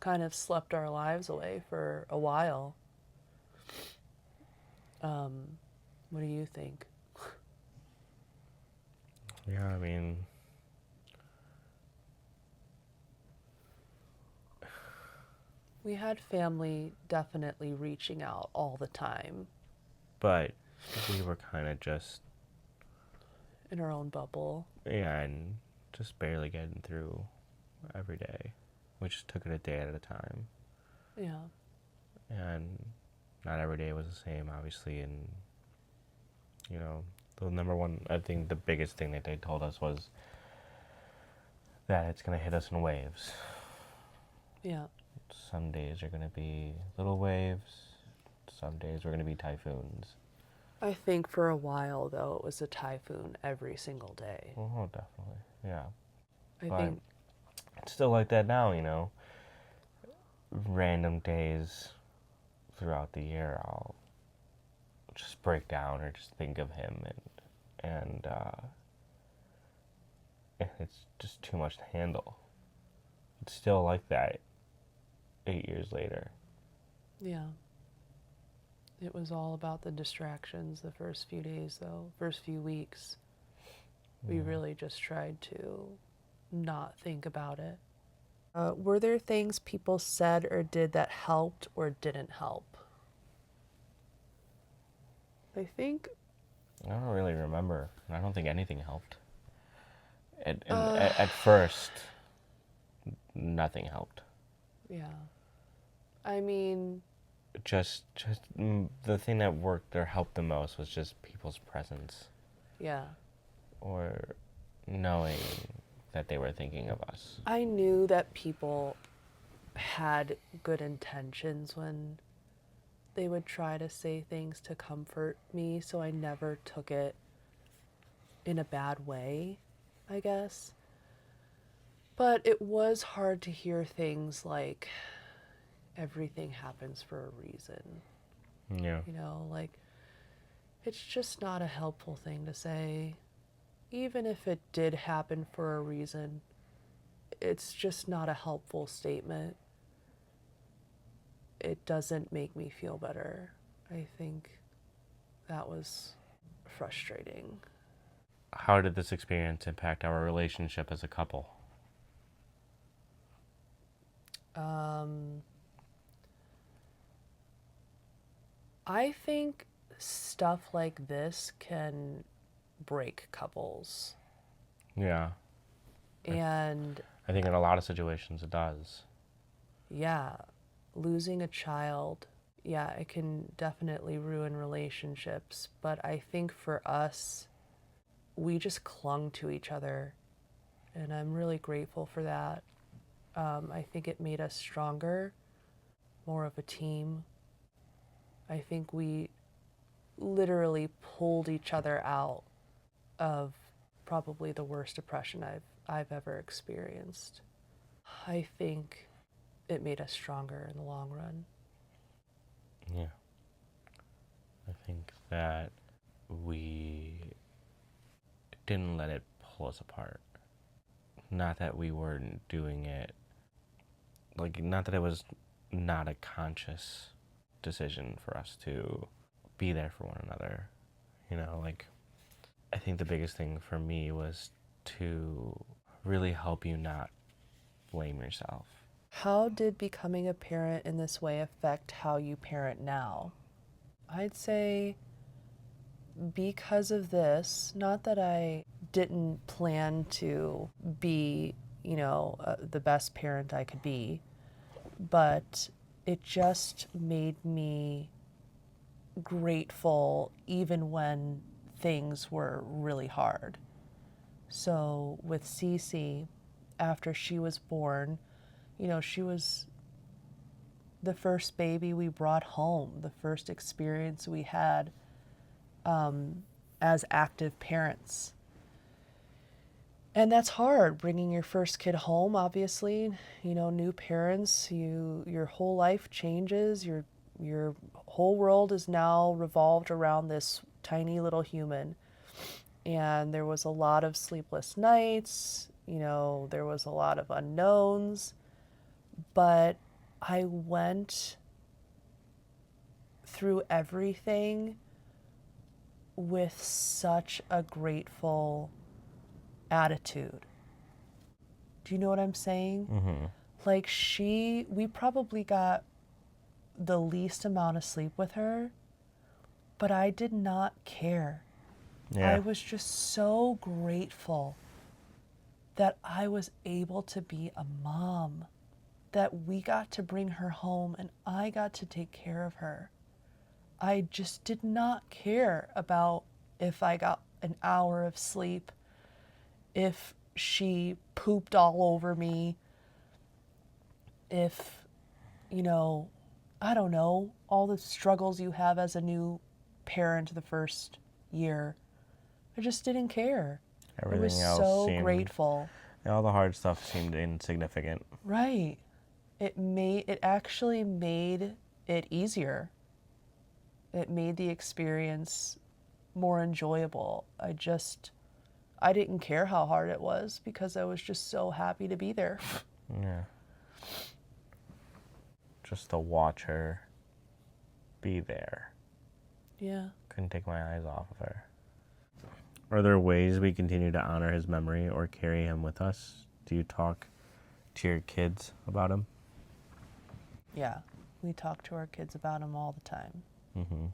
kind of slept our lives away for a while. What do you think? Yeah, I mean, We had family definitely reaching out all the time but we were kind of just, in our own bubble. yeah, and just barely getting through every day. We just took it a day at a time. Yeah. And not every day was the same, obviously. And, you know, the number one, I think the biggest thing that they told us was that it's going to hit us in waves. Yeah. Some days are going to be little waves, some days are going to be typhoons. I think for a while, though, it was a typhoon every single day. Oh, definitely, yeah. I But think, it's still like that now, you know. Random days throughout the year, I'll just break down or just think of him, and it's just too much to handle. It's still like that 8 years later. yeah. It was all about the distractions the first few days, though. First few weeks. We really just tried to not think about it. Were there things people said or did that helped or didn't help? I think I don't really remember. I don't think anything helped. At first, nothing helped. yeah. I mean, Just the thing that worked or helped the most was just people's presence, yeah. or knowing that they were thinking of us. I knew that people had good intentions when they would try to say things to comfort me, so I never took it in a bad way, I guess. But it was hard to hear things like everything happens for a reason. Yeah. You know, like it's just not a helpful thing to say. Even if it did happen for a reason, it's just not a helpful statement. It doesn't make me feel better. I think that was frustrating. How did this experience impact our relationship as a couple? I think stuff like this can break couples. Yeah. And I think in a lot of situations it does. yeah, losing a child, yeah, it can definitely ruin relationships. But I think for us, we just clung to each other. And I'm really grateful for that. I think it made us stronger, more of a team. I think we literally pulled each other out of probably the worst depression I've ever experienced. I think it made us stronger in the long run. Yeah. I think that we didn't let it pull us apart. Not that we weren't doing it, like, not that it was not a conscious decision for us to be there for one another. You know, like, I think the biggest thing for me was to really help you not blame yourself. How did becoming a parent in this way affect how you parent now? I'd say because of this, not that I didn't plan to be, the best parent I could be, but it just made me grateful even when things were really hard. So with Cece, after she was born, she was the first baby we brought home, the first experience we had as active parents. And that's hard, bringing your first kid home, obviously. New parents, your whole life changes. Your whole world is now revolved around this tiny little human. And there was a lot of sleepless nights, there was a lot of unknowns. But I went through everything with such a grateful attitude. Do you know what I'm saying? Mm-hmm. Like we probably got the least amount of sleep with her, but I did not care. Yeah. I was just so grateful that I was able to be a mom, that we got to bring her home and I got to take care of her. I just did not care about if I got an hour of sleep, if she pooped all over me, if, I don't know, all the struggles you have as a new parent the first year. I just didn't care. Everything I was else so seemed, grateful. all the hard stuff seemed insignificant. Right. It actually made it easier. It made the experience more enjoyable. I didn't care how hard it was because I was just so happy to be there. Yeah. Just to watch her be there. Yeah. Couldn't take my eyes off of her. Are there ways we continue to honor his memory or carry him with us? Do you talk to your kids about him? Yeah. We talk to our kids about him all the time. Mm-hmm.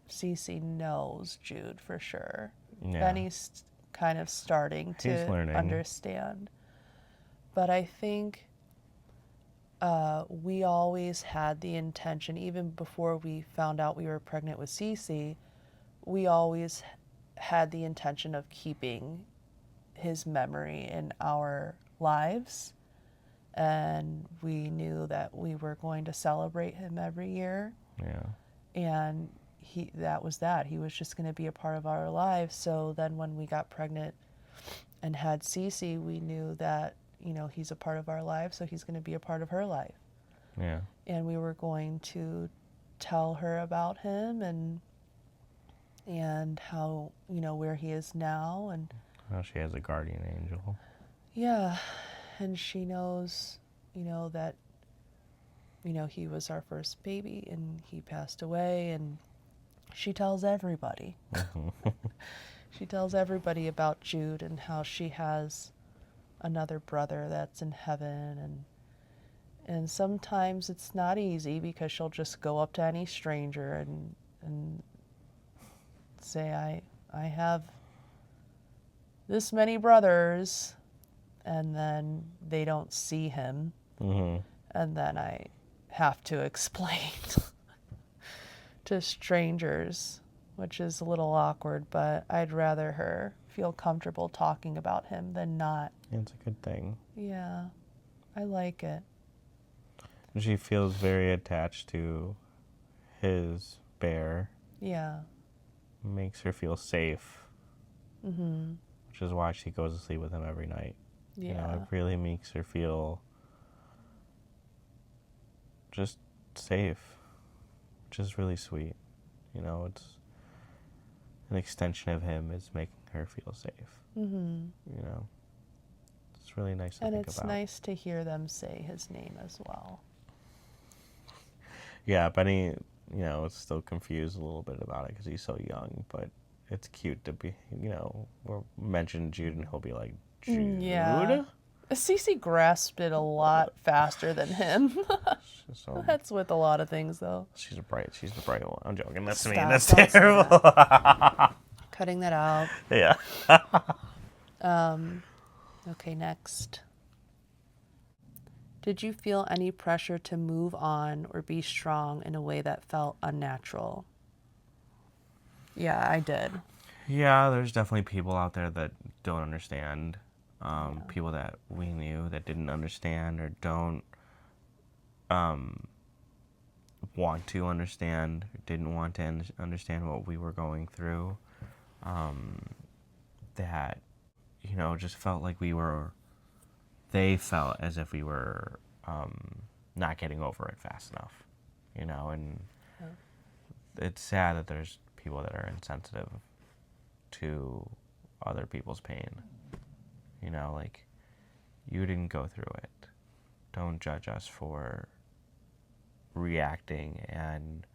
Cece knows Jude for sure. Yeah. Benny's kind of starting to learning. understand. But I think we always had the intention, even before we found out we were pregnant with Cece, we always had the intention of keeping his memory in our lives. And we knew that we were going to celebrate him every year. Yeah. And that was that. He was just going to be a part of our lives. So then when we got pregnant and had Cece, we knew that, he's a part of our life, so he's going to be a part of her life. Yeah. And we were going to tell her about him and how, where he is now. And Well, she has a guardian angel. yeah, and she knows, that, he was our first baby and he passed away, and she tells everybody. She tells everybody about Jude and how she has another brother that's in heaven, and sometimes it's not easy because she'll just go up to any stranger and say, I have this many brothers, and then they don't see him. Mm-hmm. And then I have to explain to strangers, which is a little awkward, but I'd rather her feel comfortable talking about him than not. It's a good thing. Yeah, I like it. She feels very attached to his bear. Yeah. Makes her feel safe. Mm-hmm. Which is why she goes to sleep with him every night. Yeah. It really makes her feel just safe, which is really sweet. It's an extension of him is making her feel safe. Mm-hmm. It's really nice to And think it's about. nice to hear them say his name as well. Yeah, Benny, is still confused a little bit about it because he's so young, but it's cute to be, we'll mention Jude and he'll be like, Jude? Yeah. Cece grasped it a lot faster than him. So, That's with a lot of things, though. she's the bright one. I'm joking. That's me. Stop, That's don't say terrible. Cutting that out. Yeah. Okay, next. Did you feel any pressure to move on or be strong in a way that felt unnatural? Yeah, I did. Yeah, there's definitely people out there that don't understand. People that we knew that didn't understand or don't want to understand, or didn't want to understand what we were going through. That, just felt like they felt as if we were not getting over it fast enough, and it's sad that there's people that are insensitive to other people's pain. Like, you didn't go through it. Don't judge us for reacting and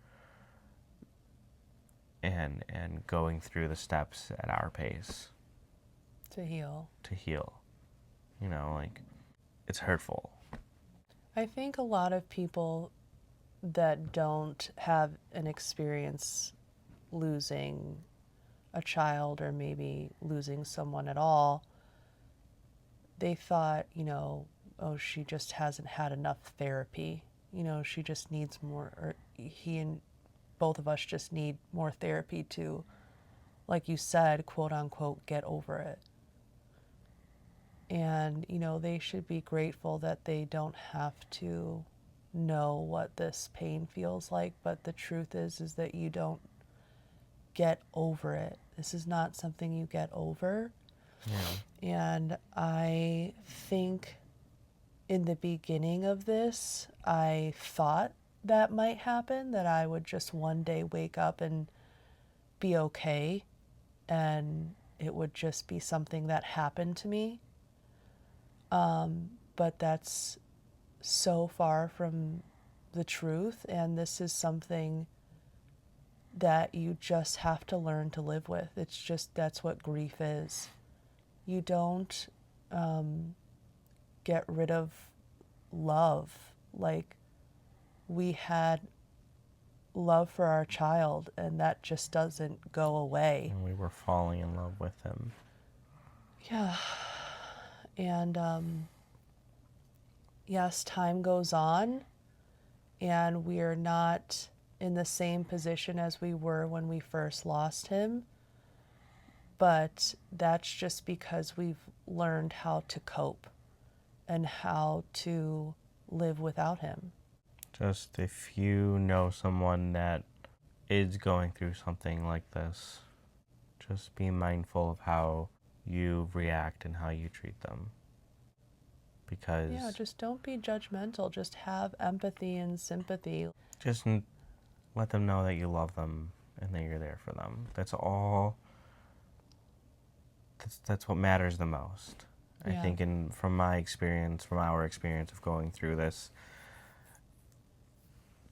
going through the steps at our pace To heal. to heal. You know, like, it's hurtful. I think a lot of people that don't have an experience losing a child or maybe losing someone at all, they thought, oh, she just hasn't had enough therapy. She just needs more, or he and both of us just need more therapy to, like you said, quote unquote, get over it. And, they should be grateful that they don't have to know what this pain feels like. But the truth is that you don't get over it. This is not something you get over. Yeah. And I think in the beginning of this, I thought that might happen, that I would just one day wake up and be okay, and it would just be something that happened to me. But that's so far from the truth, and this is something that you just have to learn to live with. It's just, that's what grief is. You don't get rid of love. Like, we had love for our child, and that just doesn't go away. And we were falling in love with him. Yeah. And yes, time goes on, and we're not in the same position as we were when we first lost him. But that's just because we've learned how to cope and how to live without him. Just if you know someone that is going through something like this, just be mindful of how you react and how you treat them. Because Yeah, just don't be judgmental. Just have empathy and sympathy. just let them know that you love them and that you're there for them. That's all. That's what matters the most. Yeah. I think from our experience of going through this,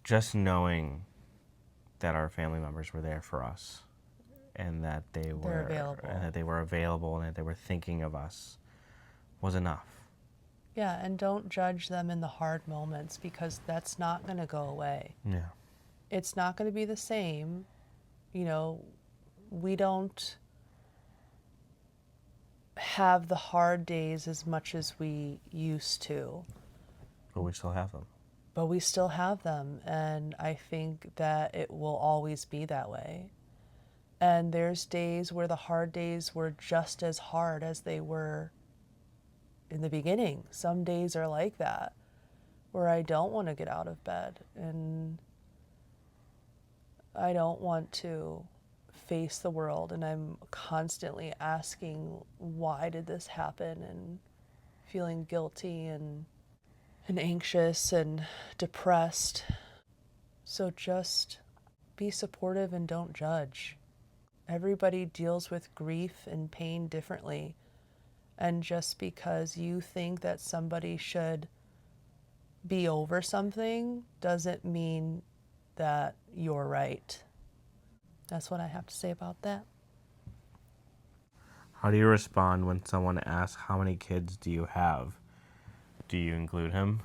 just knowing that our family members were there for us and that they were available. And that they were available and that they were thinking of us was enough. Yeah, and don't judge them in the hard moments, because that's not going to go away. Yeah. It's not going to be the same. We don't have the hard days as much as we used to. But we still have them. But we still have them, and I think that it will always be that way. And there's days where the hard days were just as hard as they were in the beginning. Some days are like that, where I don't want to get out of bed, and I don't want to face the world, and I'm constantly asking, why did this happen, and feeling guilty and anxious and depressed. So just be supportive and don't judge. Everybody deals with grief and pain differently. And just because you think that somebody should be over something doesn't mean that you're right. That's what I have to say about that. How do you respond when someone asks, how many kids do you have? Do you include him?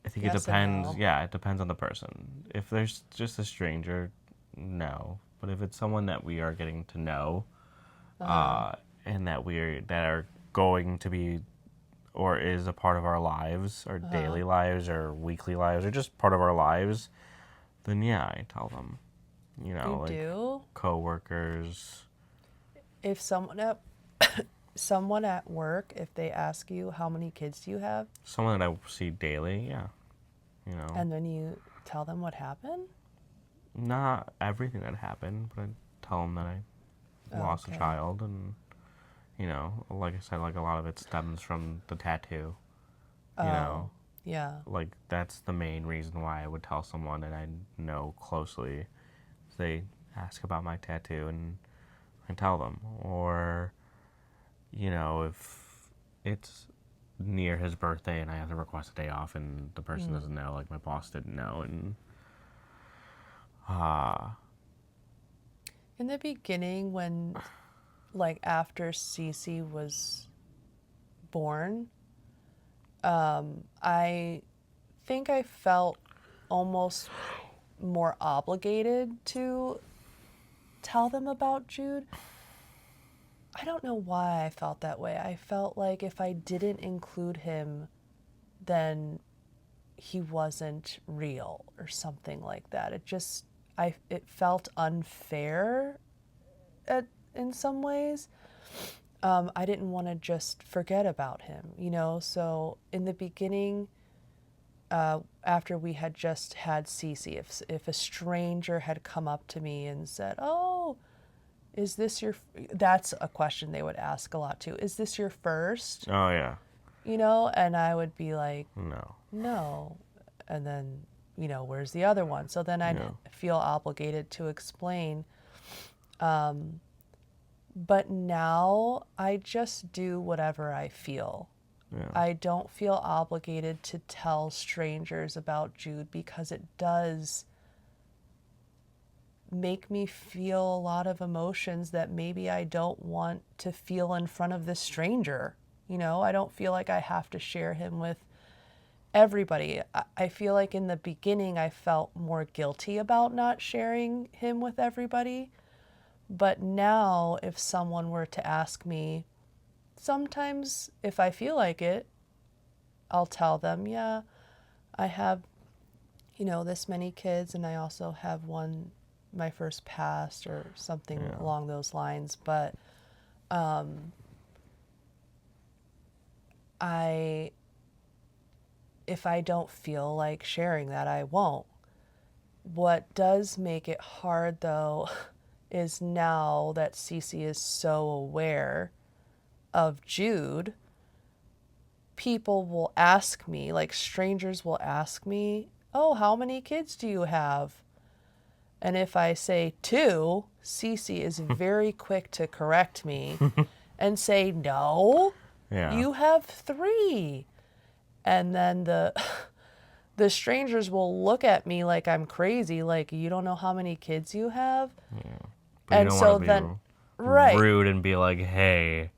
I think Yes it and depends. no. Yeah, it depends on the person. If there's just a stranger, no. But if it's someone that we are getting to know, and that are going to be, or is a part of our lives, our daily lives, or weekly lives, or just part of our lives, then yeah, I tell them. You know, You do? coworkers. If someone at work, if they ask you how many kids do you have, Someone that I see daily, yeah. You know. and then you tell them what happened? Not everything that happened, but I tell them that I lost a Okay. child, and like I said, like a lot of it stems from the tattoo. You know, Yeah. like that's the main reason why I would tell someone that I know closely. They ask about my tattoo, and I tell them, or if it's near his birthday and I have to request a day off and the person doesn't know, like my boss didn't know, and In the beginning, when, like, after Cece was born, I think I felt almost more obligated to tell them about Jude. I don't know why I felt that way. I felt like if I didn't include him, then he wasn't real or something like that. It felt unfair in some ways. I didn't want to just forget about him, you know? So in the beginning, after we had just had Cece, if a stranger had come up to me and said, "Oh, is this your?" That's a question they would ask a lot too. Is this your first? oh yeah, You know, and I would be like, no, no, and then, you know, where's the other one? So then I'd feel obligated to explain. But now I just do whatever I feel. yeah, I don't feel obligated to tell strangers about Jude because it does make me feel a lot of emotions that maybe I don't want to feel in front of this stranger. You know, I don't feel like I have to share him with everybody. I feel like in the beginning I felt more guilty about not sharing him with everybody. But now if someone were to ask me, sometimes if I feel like it, I'll tell them, yeah, I have, you know, this many kids and I also have one, my first passed or something along those lines. But if I don't feel like sharing that, I won't. What does make it hard though is now that Cece is so aware of Jude, people will ask me, like strangers will ask me, "Oh, how many kids do you have?" And if I say 2, Cece is very quick to correct me and say, "No, yeah, you have 3." And then the strangers will look at me like I'm crazy, like, "You don't know how many kids you have?" but And you don't so want to be then, right, rude and be like, hey,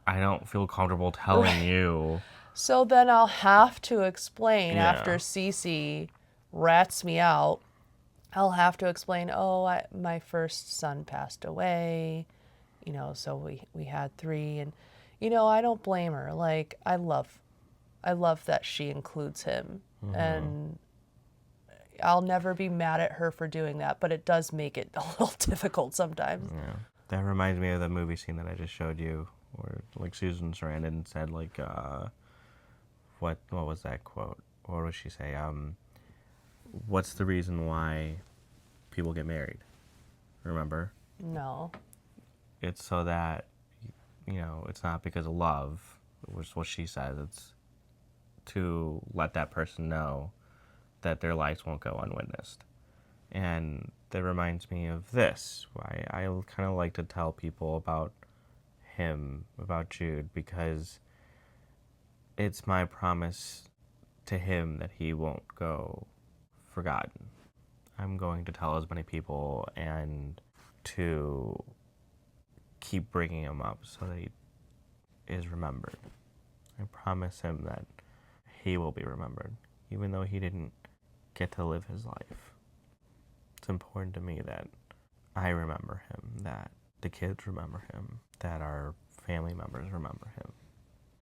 I don't feel comfortable telling you. so then I'll have to explain Yeah. after Cece rats me out. I'll have to explain, "Oh, my first son passed away, you know, so we had 3." And, you know, I don't blame her. Like, I love that she includes him. And I'll never be mad at her for doing that, but it does make it a little difficult sometimes. Yeah. That reminds me of the movie scene that I just showed you, where like Susan Sarandon said like, what was that quote? What did she say? What's the reason why people get married? Remember? No. It's so that, you know, it's not because of love, which is what she says. It's to let that person know that their lives won't go unwitnessed. And that reminds me of this. I kind of like to tell people about him, about Jude, because it's my promise to him that he won't go forgotten. I'm going to tell as many people and to keep bringing him up so that he is remembered. I promise him that he will be remembered, even though he didn't get to live his life. It's important to me that I remember him, that the kids remember him, that our family members remember him.